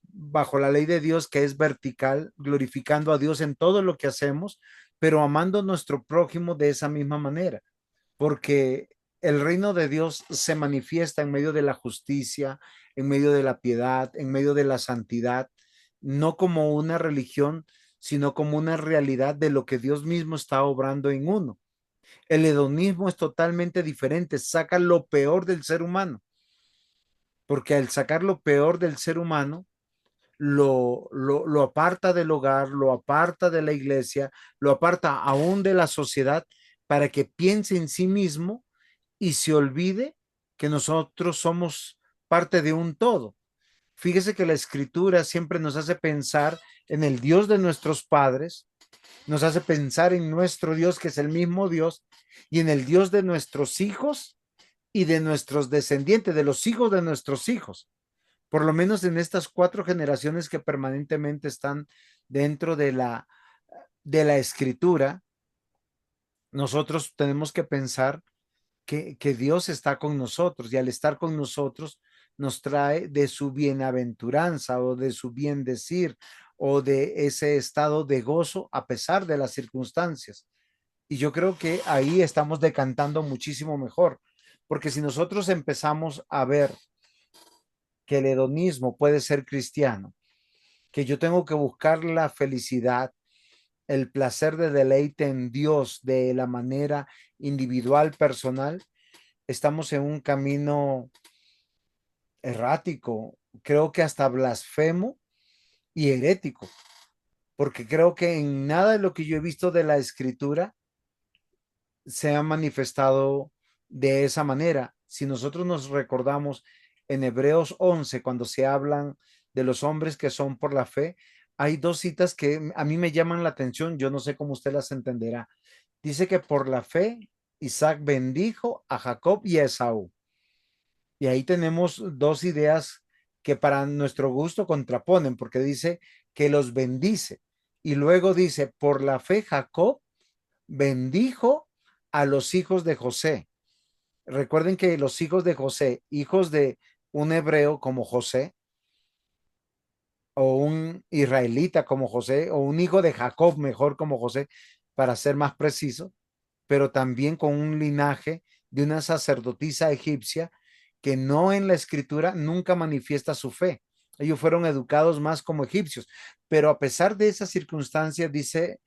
bajo la ley de Dios que es vertical, glorificando a Dios en todo lo que hacemos, pero amando a nuestro prójimo de esa misma manera, porque el reino de Dios se manifiesta en medio de la justicia, en medio de la piedad, en medio de la santidad, no como una religión, sino como una realidad de lo que Dios mismo está obrando en uno. El hedonismo es totalmente diferente, saca lo peor del ser humano, porque al sacar lo peor del ser humano, lo aparta del hogar, lo aparta de la iglesia, lo aparta aún de la sociedad para que piense en sí mismo y se olvide que nosotros somos parte de un todo. Fíjese que la escritura siempre nos hace pensar en el Dios de nuestros padres, nos hace pensar en nuestro Dios que es el mismo Dios y en el Dios de nuestros hijos y de nuestros descendientes, de los hijos de nuestros hijos, por lo menos en estas cuatro generaciones que permanentemente están dentro de la escritura. Nosotros tenemos que pensar que Dios está con nosotros y al estar con nosotros nos trae de su bienaventuranza o de su bien decir o de ese estado de gozo a pesar de las circunstancias. Y yo creo que ahí estamos decantando muchísimo mejor, porque si nosotros empezamos a ver que el hedonismo puede ser cristiano, que yo tengo que buscar la felicidad, el placer de deleite en Dios de la manera individual, personal, estamos en un camino errático, creo que hasta blasfemo y herético, porque creo que en nada de lo que yo he visto de la escritura se ha manifestado de esa manera. Si nosotros nos recordamos en Hebreos 11, cuando se hablan de los hombres que son por la fe, hay dos citas que a mí me llaman la atención, yo no sé cómo usted las entenderá. Dice que por la fe Isaac bendijo a Jacob y a Esaú. Y ahí tenemos dos ideas que para nuestro gusto contraponen, porque dice que los bendice. Y luego dice, por la fe Jacob bendijo a los hijos de José. Recuerden que los hijos de José, hijos de un hebreo como José, o un israelita como José, o un hijo de Jacob mejor como José, para ser más preciso, pero también con un linaje de una sacerdotisa egipcia que no en la escritura nunca manifiesta su fe. Ellos fueron educados más como egipcios, pero a pesar de esa circunstancia, dice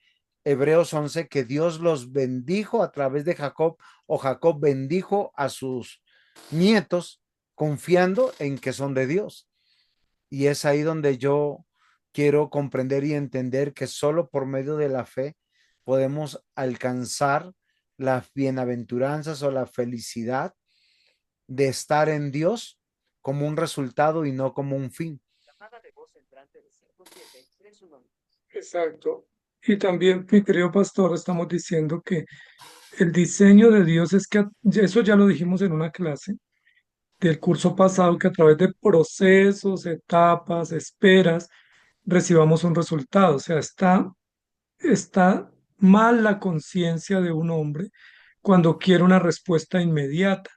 Hebreos 11 que Dios los bendijo a través de Jacob o Jacob bendijo a sus nietos confiando en que son de Dios. Y es ahí donde yo quiero comprender y entender que solo por medio de la fe podemos alcanzar las bienaventuranzas o la felicidad de estar en Dios como un resultado y no como un fin. Exacto. Y también, mi querido pastor, estamos diciendo que el diseño de Dios es que, eso ya lo dijimos en una clase del curso pasado, que a través de procesos, etapas, esperas, recibamos un resultado. O sea, está mal la conciencia de un hombre cuando quiere una respuesta inmediata.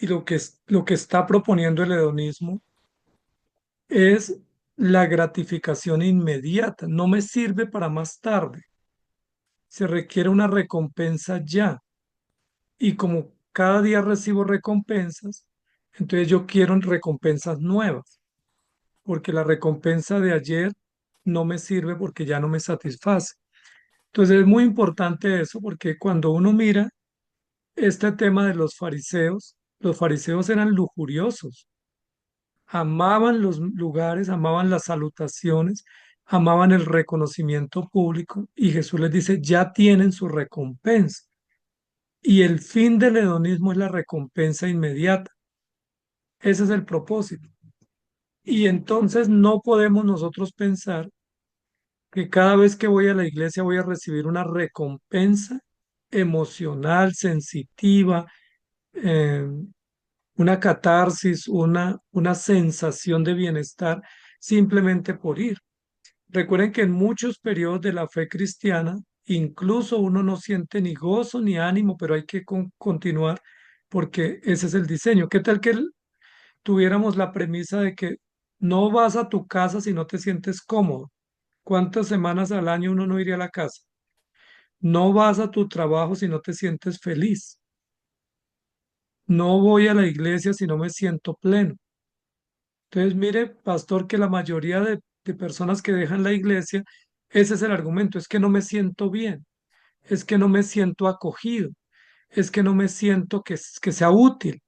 Y lo que está proponiendo el hedonismo es la gratificación inmediata. No me sirve para más tarde. Se requiere una recompensa ya. Y como cada día recibo recompensas, entonces yo quiero recompensas nuevas, porque la recompensa de ayer no me sirve porque ya no me satisface. Entonces es muy importante eso, porque cuando uno mira este tema de los fariseos eran lujuriosos, amaban los lugares, amaban las salutaciones, amaban el reconocimiento público, y Jesús les dice, ya tienen su recompensa. Y el fin del hedonismo es la recompensa inmediata. Ese es el propósito. Y entonces no podemos nosotros pensar que cada vez que voy a la iglesia voy a recibir una recompensa emocional, sensitiva, eh, una catarsis, una sensación de bienestar simplemente por ir. Recuerden que en muchos periodos de la fe cristiana, incluso uno no siente ni gozo ni ánimo, pero hay que continuar porque ese es el diseño. ¿Qué tal que tuviéramos la premisa de que no vas a tu casa si no te sientes cómodo? ¿Cuántas semanas al año uno no iría a la casa? No vas a tu trabajo si no te sientes feliz. No voy a la iglesia si no me siento pleno. Entonces, mire, pastor, que la mayoría de personas que dejan la iglesia, ese es el argumento, es que no me siento bien, es que no me siento acogido, es que no me siento que sea útil,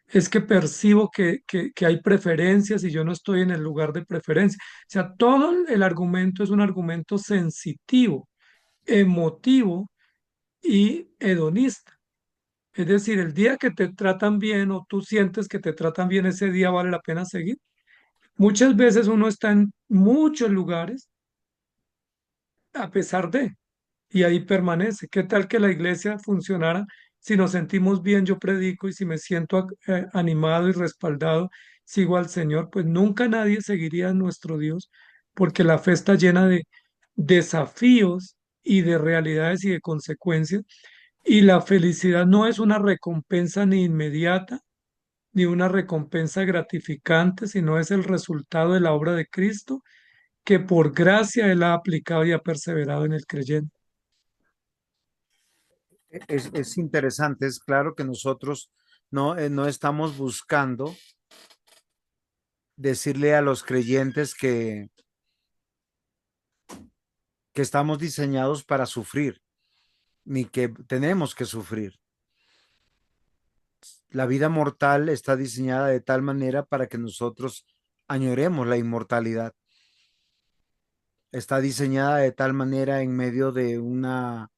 es que percibo que hay preferencias y yo no estoy en el lugar de preferencia. O sea, todo el argumento es un argumento sensitivo, emotivo y hedonista. Es decir, el día que te tratan bien o tú sientes que te tratan bien, ese día vale la pena seguir. Muchas veces uno está en muchos lugares a pesar de, y ahí permanece. ¿Qué tal que la iglesia funcionara si nos sentimos bien, yo predico, y si me siento animado y respaldado, sigo al Señor? Pues nunca nadie seguiría a nuestro Dios, porque la fe está llena de desafíos y de realidades y de consecuencias, y la felicidad no es una recompensa ni inmediata, ni una recompensa gratificante, sino es el resultado de la obra de Cristo que por gracia Él ha aplicado y ha perseverado en el creyente. Es interesante, es claro que nosotros no estamos buscando decirle a los creyentes que estamos diseñados para sufrir, ni que tenemos que sufrir. La vida mortal está diseñada de tal manera para que nosotros añoremos la inmortalidad. Está diseñada de tal manera en medio de una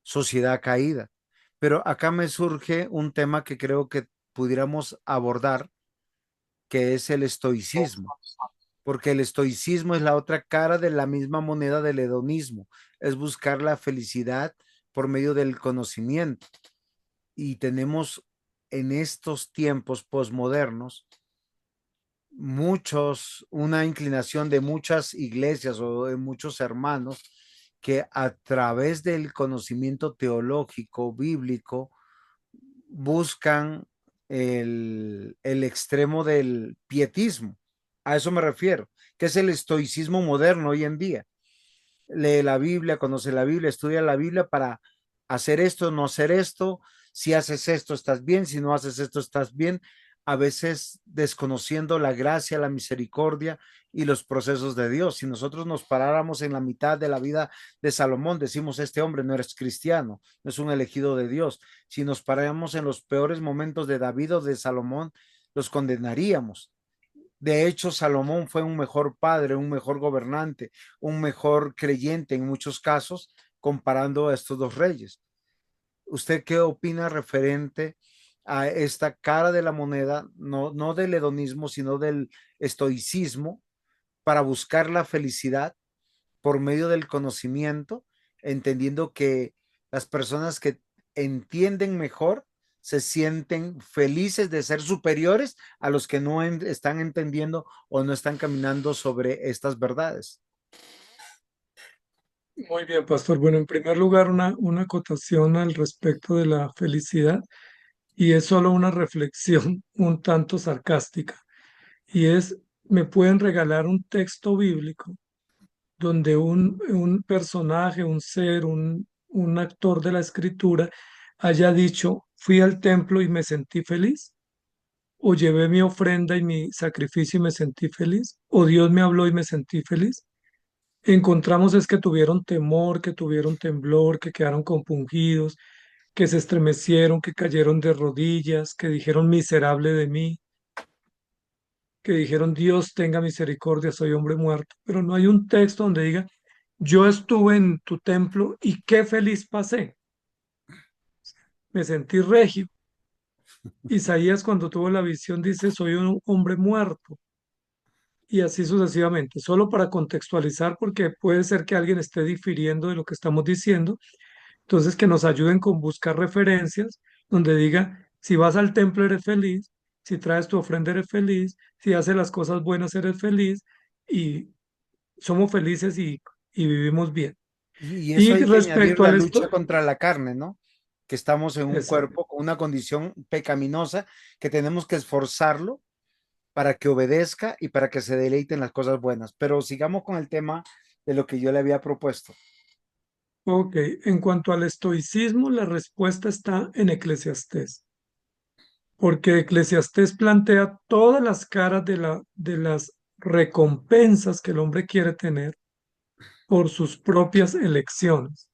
sociedad caída. Pero acá me surge un tema que creo que pudiéramos abordar, que es el estoicismo, porque el estoicismo es la otra cara de la misma moneda del hedonismo, es buscar la felicidad por medio del conocimiento. Y tenemos en estos tiempos posmodernos una inclinación de muchas iglesias o de muchos hermanos que a través del conocimiento teológico, bíblico, buscan el extremo del pietismo. A eso me refiero, que es el estoicismo moderno hoy en día. Lee la Biblia, conoce la Biblia, estudia la Biblia para hacer esto, no hacer esto. Si haces esto, estás bien. Si no haces esto, estás bien. A veces desconociendo la gracia, la misericordia y los procesos de Dios. Si nosotros nos paráramos en la mitad de la vida de Salomón, decimos, este hombre no es cristiano, no es un elegido de Dios. Si nos paráramos en los peores momentos de David o de Salomón, los condenaríamos. De hecho, Salomón fue un mejor padre, un mejor gobernante, un mejor creyente en muchos casos, comparando a estos dos reyes. ¿Usted qué opina referente a esta cara de la moneda, no del hedonismo, sino del estoicismo, para buscar la felicidad por medio del conocimiento, entendiendo que las personas que entienden mejor se sienten felices de ser superiores a los que no están entendiendo o no están caminando sobre estas verdades? Muy bien, pastor. Bueno, en primer lugar, una acotación al respecto de la felicidad, y es solo una reflexión un tanto sarcástica, y es, ¿me pueden regalar un texto bíblico donde un personaje, un ser, un actor de la escritura haya dicho, fui al templo y me sentí feliz? ¿O llevé mi ofrenda y mi sacrificio y me sentí feliz? ¿O Dios me habló y me sentí feliz? Encontramos es que tuvieron temor, que tuvieron temblor, que quedaron compungidos, que se estremecieron, que cayeron de rodillas, que dijeron miserable de mí, que dijeron Dios tenga misericordia, soy hombre muerto. Pero no hay un texto donde diga yo estuve en tu templo y qué feliz pasé, me sentí regio. Isaías cuando tuvo la visión dice soy un hombre muerto, y así sucesivamente, solo para contextualizar porque puede ser que alguien esté difiriendo de lo que estamos diciendo. Entonces, que nos ayuden con buscar referencias donde diga, si vas al templo eres feliz, si traes tu ofrenda eres feliz, si haces las cosas buenas eres feliz, y somos felices y vivimos bien. Y eso Y hay que añadir respecto la al esto, lucha contra la carne, ¿no? Que estamos en un exacto. cuerpo con una condición pecaminosa que tenemos que esforzarlo para que obedezca y para que se deleite en las cosas buenas. Pero sigamos con el tema de lo que yo le había propuesto. Ok, en cuanto al estoicismo, la respuesta está en Eclesiastés, porque Eclesiastés plantea todas las caras de las recompensas que el hombre quiere tener por sus propias elecciones.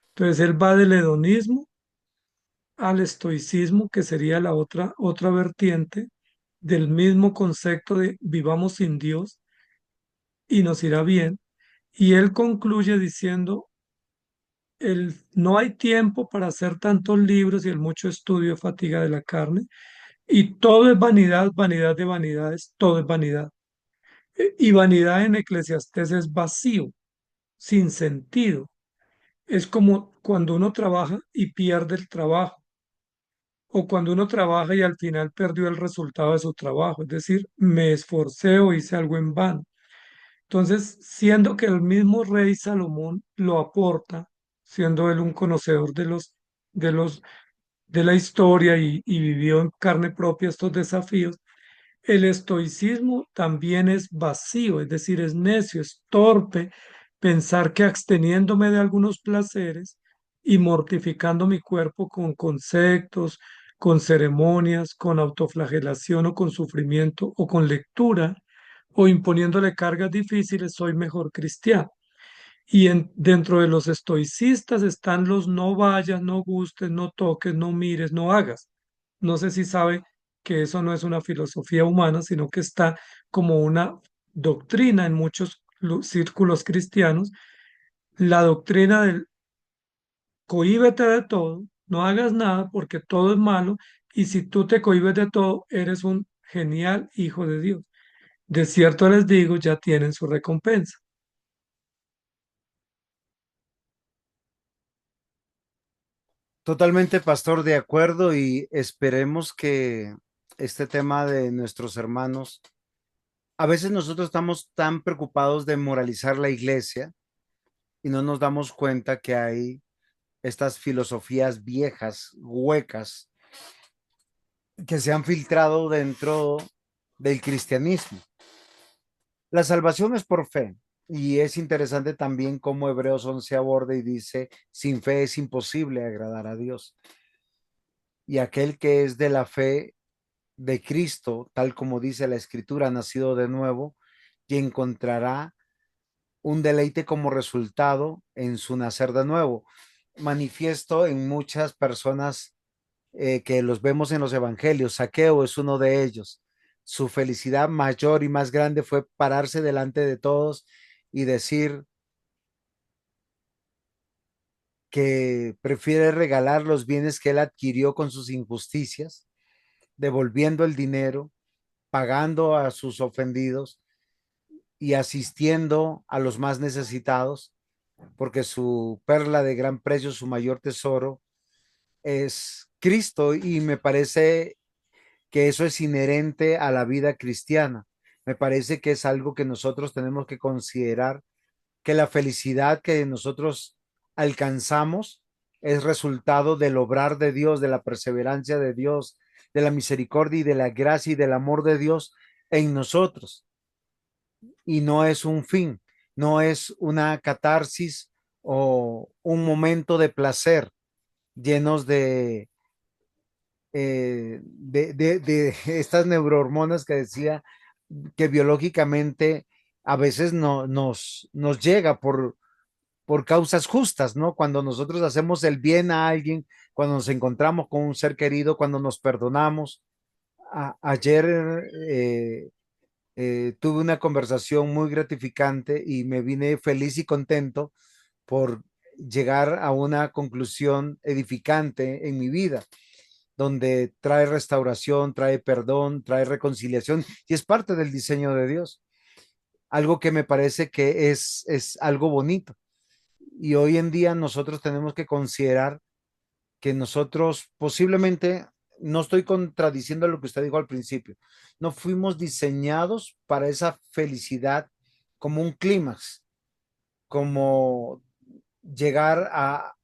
Entonces él va del hedonismo al estoicismo, que sería la otra vertiente del mismo concepto de vivamos sin Dios y nos irá bien. Y él concluye diciendo, no hay tiempo para hacer tantos libros y el mucho estudio es fatiga de la carne, y todo es vanidad, vanidad de vanidades, todo es vanidad. Y vanidad en Eclesiastés es vacío, sin sentido. Es como cuando uno trabaja y pierde el trabajo, o cuando uno trabaja y al final perdió el resultado de su trabajo, es decir, me esforcé o hice algo en vano. Entonces, siendo que el mismo rey Salomón lo aporta, siendo él un conocedor de los, de la historia y vivió en carne propia estos desafíos, el estoicismo también es vacío, es decir, es necio, es torpe pensar que absteniéndome de algunos placeres y mortificando mi cuerpo con conceptos, con ceremonias, con autoflagelación o con sufrimiento o con lectura o imponiéndole cargas difíciles, soy mejor cristiano. Y dentro de los estoicistas están los no vayas, no gustes, no toques, no mires, no hagas. No sé si sabe que eso no es una filosofía humana, sino que está como una doctrina en muchos círculos cristianos, la doctrina del cohíbete de todo, no hagas nada porque todo es malo y si tú te cohíbes de todo, eres un genial hijo de Dios. De cierto les digo, ya tienen su recompensa. Totalmente, pastor, de acuerdo y esperemos que este tema de nuestros hermanos, a veces nosotros estamos tan preocupados de moralizar la iglesia y no nos damos cuenta que hay estas filosofías viejas, huecas, que se han filtrado dentro del cristianismo. La salvación es por fe y es interesante también cómo Hebreos 11 aborda y dice, sin fe es imposible agradar a Dios. Y aquel que es de la fe de Cristo, tal como dice la Escritura, nacido de nuevo, y encontrará un deleite como resultado en su nacer de nuevo. Manifiesto en muchas personas que los vemos en los evangelios. Saqueo es uno de ellos. Su felicidad mayor y más grande fue pararse delante de todos y decir que prefiere regalar los bienes que él adquirió con sus injusticias, devolviendo el dinero, pagando a sus ofendidos y asistiendo a los más necesitados, porque su perla de gran precio, su mayor tesoro, es Cristo y me parece que eso es inherente a la vida cristiana. Me parece que es algo que nosotros tenemos que considerar, que la felicidad que nosotros alcanzamos es resultado del obrar de Dios, de la perseverancia de Dios, de la misericordia y de la gracia y del amor de Dios en nosotros. Y no es un fin, no es una catarsis o un momento de placer llenos de estas neurohormonas que decía que biológicamente a veces nos llega por causas justas, ¿no? Cuando nosotros hacemos el bien a alguien, cuando nos encontramos con un ser querido, cuando nos perdonamos. Ayer tuve una conversación muy gratificante y me vine feliz y contento por llegar a una conclusión edificante en mi vida donde trae restauración, trae perdón, trae reconciliación y es parte del diseño de Dios. Algo que me parece que es algo bonito. Y hoy en día nosotros tenemos que considerar que nosotros posiblemente, no estoy contradiciendo lo que usted dijo al principio, no fuimos diseñados para esa felicidad como un clímax, como llegar a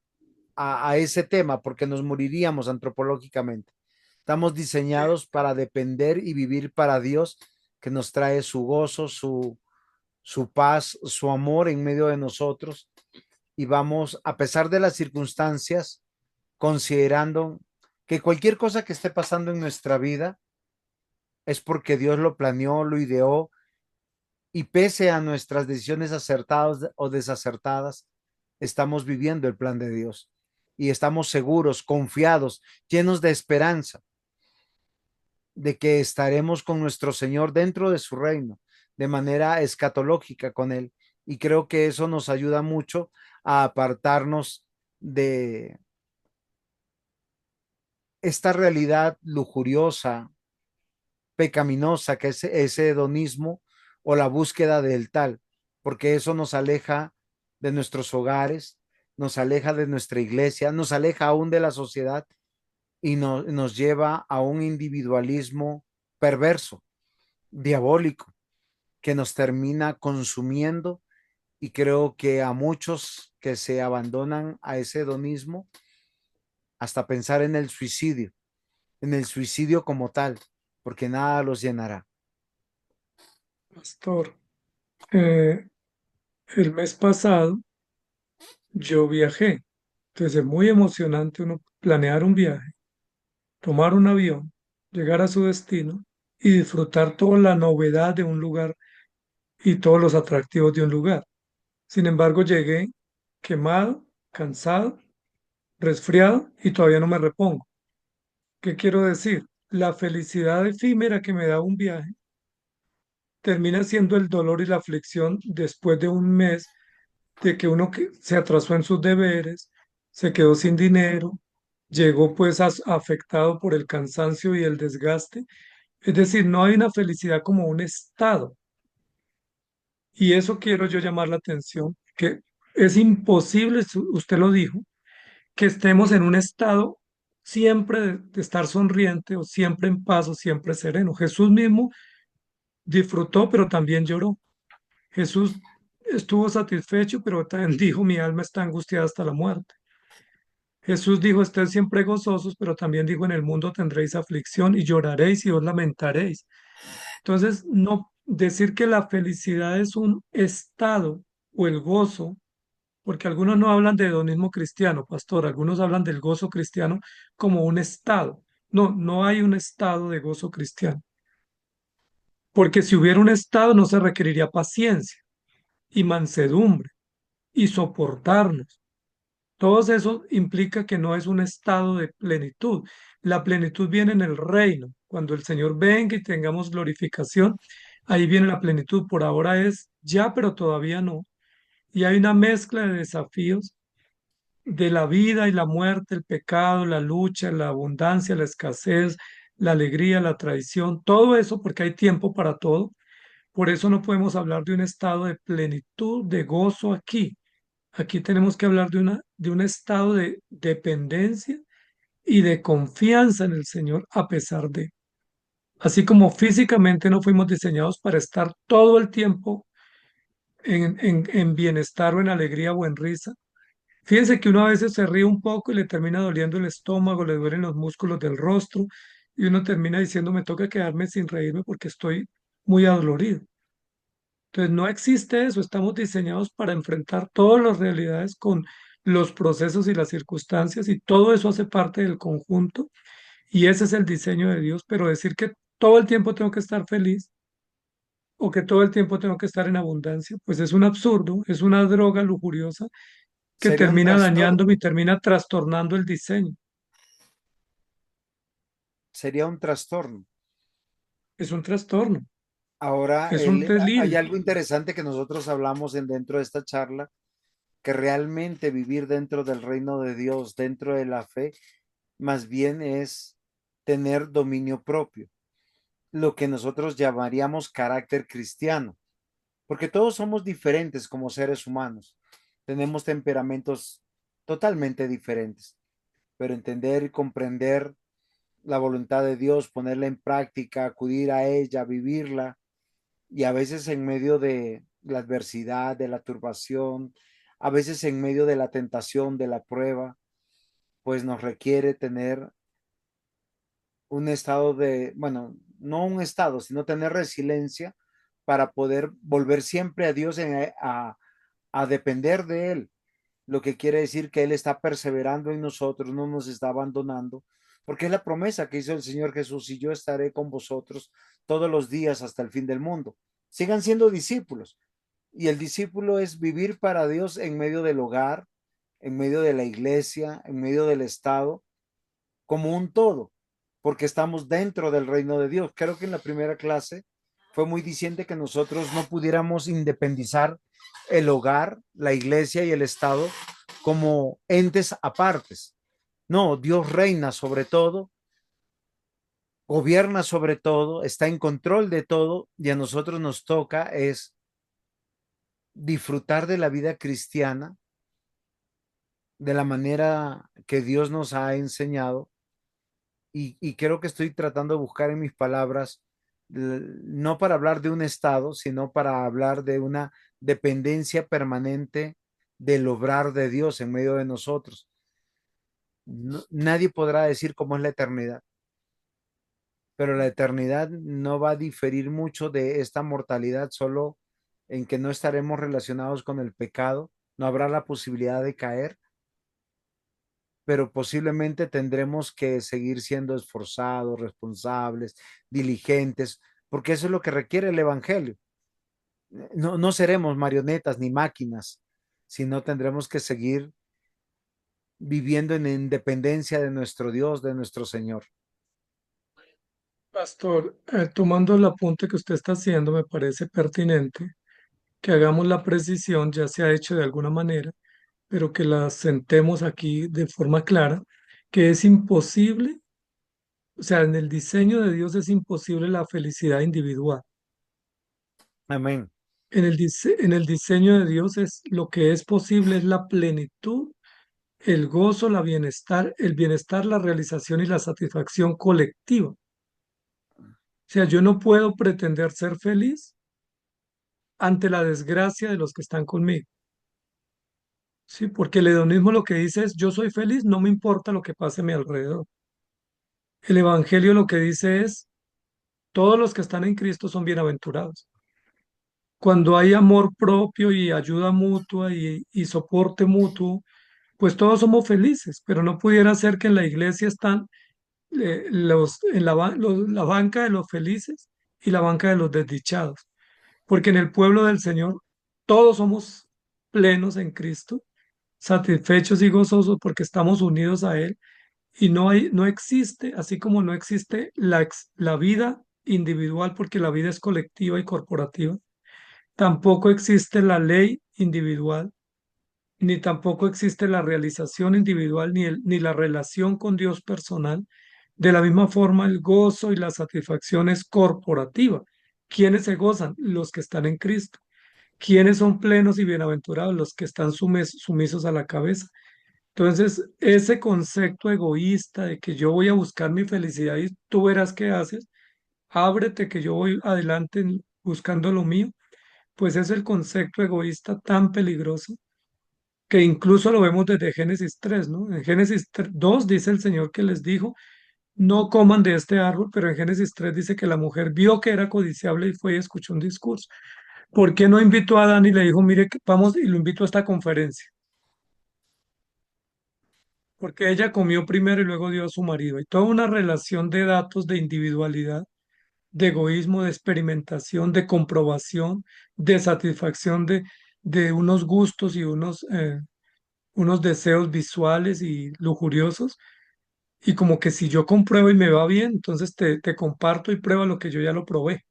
ese tema, porque nos moriríamos antropológicamente. Estamos diseñados para depender y vivir para Dios, que nos trae su gozo, su paz, su amor en medio de nosotros. Y vamos, a pesar de las circunstancias, considerando que cualquier cosa que esté pasando en nuestra vida es porque Dios lo planeó, lo ideó, y pese a nuestras decisiones acertadas o desacertadas, estamos viviendo el plan de Dios. Y estamos seguros, confiados, llenos de esperanza de que estaremos con nuestro Señor dentro de su reino, de manera escatológica con Él. Y creo que eso nos ayuda mucho a apartarnos de esta realidad lujuriosa, pecaminosa, que es ese hedonismo o la búsqueda del tal, porque eso nos aleja de nuestros hogares, nos aleja de nuestra iglesia, nos aleja aún de la sociedad y nos lleva a un individualismo perverso, diabólico, que nos termina consumiendo y creo que a muchos que se abandonan a ese hedonismo, hasta pensar en el suicidio como tal, porque nada los llenará. Pastor, eh, el mes pasado yo viajé. Entonces es muy emocionante uno planear un viaje, tomar un avión, llegar a su destino y disfrutar toda la novedad de un lugar y todos los atractivos de un lugar. Sin embargo, llegué quemado, cansado, resfriado y todavía no me repongo. ¿Qué quiero decir? La felicidad efímera que me da un viaje termina siendo el dolor y la aflicción después de un mes de que uno se atrasó en sus deberes, se quedó sin dinero, llegó pues afectado por el cansancio y el desgaste. Es decir, no hay una felicidad como un estado. Y eso quiero yo llamar la atención, que es imposible, usted lo dijo, que estemos en un estado siempre de estar sonriente o siempre en paz o siempre sereno. Jesús mismo disfrutó, pero también lloró. Jesús estuvo satisfecho, pero también dijo, mi alma está angustiada hasta la muerte. Jesús dijo, estén siempre gozosos, pero también dijo, en el mundo tendréis aflicción y lloraréis y os lamentaréis. Entonces, no decir que la felicidad es un estado o el gozo, porque algunos no hablan de hedonismo cristiano, pastor, algunos hablan del gozo cristiano como un estado. No, no hay un estado de gozo cristiano, porque si hubiera un estado no se requeriría paciencia y mansedumbre y soportarnos. Todo eso implica que no es un estado de plenitud. La plenitud viene en el reino. Cuando el Señor venga y tengamos glorificación, ahí viene la plenitud. Por ahora es ya, pero todavía no. Y hay una mezcla de desafíos de la vida y la muerte, el pecado, la lucha, la abundancia, la escasez, la alegría, la traición, todo eso porque hay tiempo para todo. Por eso no podemos hablar de un estado de plenitud, de gozo aquí. Aquí tenemos que hablar de un estado de dependencia y de confianza en el Señor a pesar de. Así como físicamente no fuimos diseñados para estar todo el tiempo en bienestar o en alegría o en risa. Fíjense que uno a veces se ríe un poco y le termina doliendo el estómago, le duelen los músculos del rostro y uno termina diciendo me toca quedarme sin reírme porque estoy muy adolorido. Entonces, no existe eso. Estamos diseñados para enfrentar todas las realidades con los procesos y las circunstancias y todo eso hace parte del conjunto y ese es el diseño de Dios. Pero decir que todo el tiempo tengo que estar feliz o que todo el tiempo tengo que estar en abundancia, pues es un absurdo, es una droga lujuriosa que Sería un termina dañándome y trastorno, termina trastornando el diseño. sería un trastorno. Es un trastorno, Ahora, es un hay delirio. algo interesante que nosotros hablamos dentro de esta charla, que realmente vivir dentro del reino de Dios, dentro de la fe, más bien es tener dominio propio, lo que nosotros llamaríamos carácter cristiano, porque todos somos diferentes como seres humanos, tenemos temperamentos totalmente diferentes, pero entender y comprender la voluntad de Dios, ponerla en práctica, acudir a ella, vivirla, y a veces en medio de la adversidad, de la turbación, a veces en medio de la tentación, de la prueba, pues nos requiere tener un estado de, bueno, no un estado, sino tener resiliencia para poder volver siempre a Dios a depender de Él, lo que quiere decir que Él está perseverando en nosotros, no nos está abandonando, porque es la promesa que hizo el Señor Jesús: y yo estaré con vosotros todos los días hasta el fin del mundo. Sigan siendo discípulos. Y el discípulo es vivir para Dios en medio del hogar, en medio de la iglesia, en medio del Estado, como un todo, porque estamos dentro del reino de Dios. Creo que en la primera clase fue muy diciente que nosotros no pudiéramos independizar el hogar, la iglesia y el Estado como entes apartes. No, Dios reina sobre todo, gobierna sobre todo, está en control de todo y a nosotros nos toca es disfrutar de la vida cristiana de la manera que Dios nos ha enseñado y creo que estoy tratando de buscar en mis palabras, no para hablar de un estado, sino para hablar de una dependencia permanente del obrar de Dios en medio de nosotros. Nadie podrá decir cómo es la eternidad, pero la eternidad no va a diferir mucho de esta mortalidad, solo en que no estaremos relacionados con el pecado, no habrá la posibilidad de caer, pero posiblemente tendremos que seguir siendo esforzados, responsables, diligentes, porque eso es lo que requiere el Evangelio. No, no seremos marionetas ni máquinas, sino tendremos que seguir viviendo en independencia de nuestro Dios, de nuestro Señor. Pastor, tomando el apunte que usted está haciendo, me parece pertinente que hagamos la precisión, ya se ha hecho de alguna manera, pero que la sentemos aquí de forma clara, que es imposible, o sea, en el diseño de Dios es imposible la felicidad individual. Amén. En el diseño de Dios es lo que es posible, es la plenitud, el gozo, el bienestar, la realización y la satisfacción colectiva. O sea, yo no puedo pretender ser feliz ante la desgracia de los que están conmigo. Sí, porque el hedonismo lo que dice es, yo soy feliz, no me importa lo que pase a mi alrededor. El evangelio lo que dice es, todos los que están en Cristo son bienaventurados. Cuando hay amor propio y ayuda mutua y soporte mutuo, pues todos somos felices, pero no pudiera ser que en la iglesia están la banca de los felices y la banca de los desdichados, porque en el pueblo del Señor todos somos plenos en Cristo, satisfechos y gozosos porque estamos unidos a Él y no existe, así como no existe la vida individual porque la vida es colectiva y corporativa, tampoco existe la ley individual ni tampoco existe la realización individual ni la relación con Dios personal. De la misma forma, el gozo y la satisfacción es corporativa. ¿Quiénes se gozan? Los que están en Cristo. ¿Quiénes son plenos y bienaventurados? Los que están sumisos a la cabeza. Entonces, ese concepto egoísta de que yo voy a buscar mi felicidad y tú verás qué haces, ábrete que yo voy adelante buscando lo mío, pues es el concepto egoísta tan peligroso que incluso lo vemos desde Génesis 3, ¿no? En Génesis 2 dice el Señor que les dijo, no coman de este árbol, pero en Génesis 3 dice que la mujer vio que era codiciable y fue y escuchó un discurso. ¿Por qué no invitó a Adán y le dijo, mire, vamos y lo invito a esta conferencia? Porque ella comió primero y luego dio a su marido. Hay toda una relación de datos de individualidad, de egoísmo, de experimentación, de comprobación, de satisfacción de unos gustos y unos deseos visuales y lujuriosos. Y como que si yo compruebo y me va bien, entonces te comparto y prueba lo que yo ya lo probé.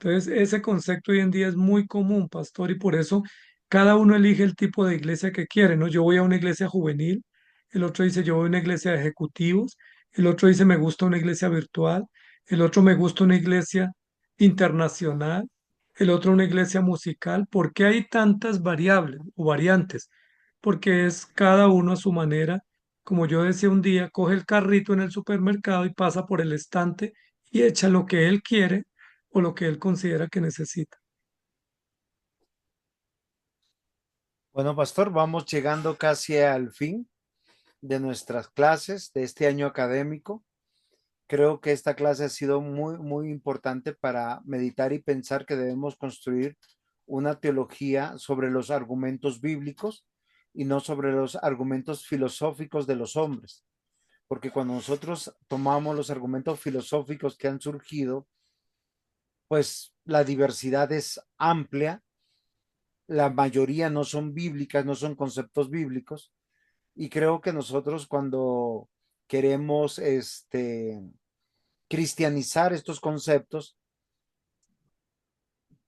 Entonces, ese concepto hoy en día es muy común, pastor, y por eso cada uno elige el tipo de iglesia que quiere, ¿no? Yo voy a una iglesia juvenil, el otro dice yo voy a una iglesia de ejecutivos, el otro dice me gusta una iglesia virtual, el otro me gusta una iglesia internacional, el otro una iglesia musical. ¿Por qué hay tantas variables o variantes? Porque es cada uno a su manera. Como yo decía un día, coge el carrito en el supermercado y pasa por el estante y echa lo que él quiere o lo que él considera que necesita. Bueno, pastor, vamos llegando casi al fin de nuestras clases de este año académico. Creo que esta clase ha sido muy, muy importante para meditar y pensar que debemos construir una teología sobre los argumentos bíblicos y no sobre los argumentos filosóficos de los hombres. Porque cuando nosotros tomamos los argumentos filosóficos que han surgido, pues la diversidad es amplia, la mayoría no son bíblicas, no son conceptos bíblicos, y creo que nosotros cuando queremos cristianizar estos conceptos,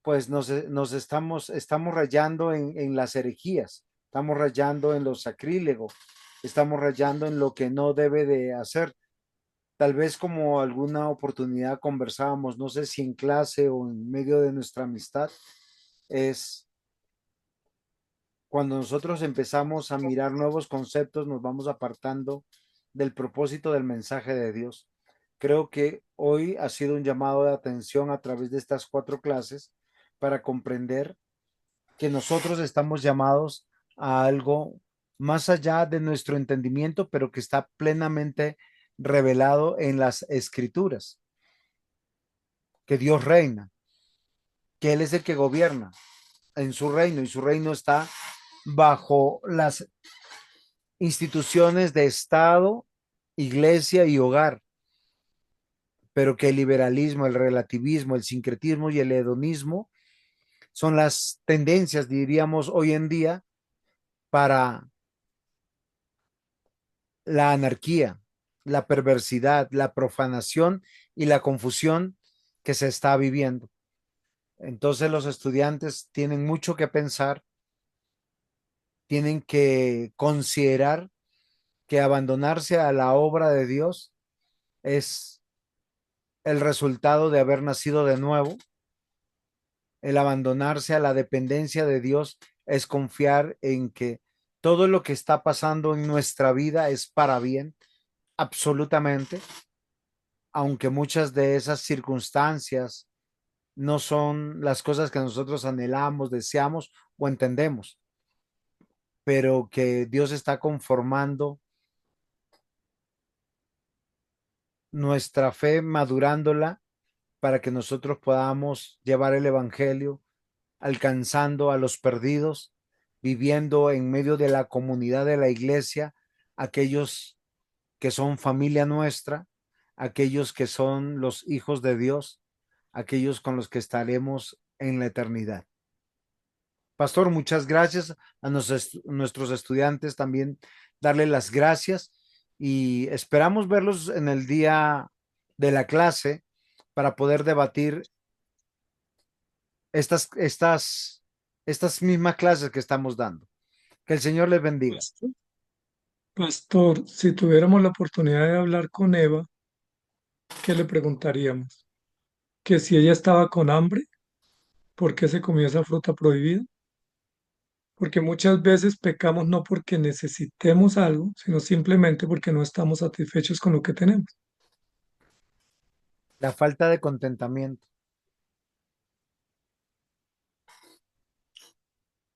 pues nos estamos rayando en las herejías, estamos rayando en los sacrílegos, estamos rayando en lo que no debe de hacer. Tal vez como alguna oportunidad conversábamos, no sé si en clase o en medio de nuestra amistad, es cuando nosotros empezamos a mirar nuevos conceptos, nos vamos apartando del propósito del mensaje de Dios. Creo que hoy ha sido un llamado de atención a través de estas 4 clases para comprender que nosotros estamos llamados a algo más allá de nuestro entendimiento, pero que está plenamente revelado en las escrituras, que Dios reina, que Él es el que gobierna en su reino y su reino está bajo las instituciones de Estado, iglesia y hogar, pero que el liberalismo, el relativismo, el sincretismo y el hedonismo son las tendencias, diríamos, hoy en día para la anarquía, la perversidad, la profanación y la confusión que se está viviendo. Entonces los estudiantes tienen mucho que pensar, tienen que considerar que abandonarse a la obra de Dios es el resultado de haber nacido de nuevo. El abandonarse a la dependencia de Dios es confiar en que todo lo que está pasando en nuestra vida es para bien, absolutamente, aunque muchas de esas circunstancias no son las cosas que nosotros anhelamos, deseamos o entendemos, pero que Dios está conformando nuestra fe, madurándola para que nosotros podamos llevar el Evangelio, alcanzando a los perdidos, viviendo en medio de la comunidad de la iglesia, aquellos que son familia nuestra, aquellos que son los hijos de Dios, aquellos con los que estaremos en la eternidad. Pastor, muchas gracias a nuestros estudiantes también, darle las gracias y esperamos verlos en el día de la clase para poder debatir estas mismas clases que estamos dando. Que el Señor les bendiga. Pastor, Pastor, si tuviéramos la oportunidad de hablar con Eva, ¿qué le preguntaríamos? Que si ella estaba con hambre, ¿por qué se comió esa fruta prohibida? Porque muchas veces pecamos no porque necesitemos algo, sino simplemente porque no estamos satisfechos con lo que tenemos. La falta de contentamiento.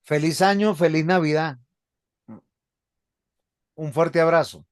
Feliz año, feliz Navidad. Un fuerte abrazo.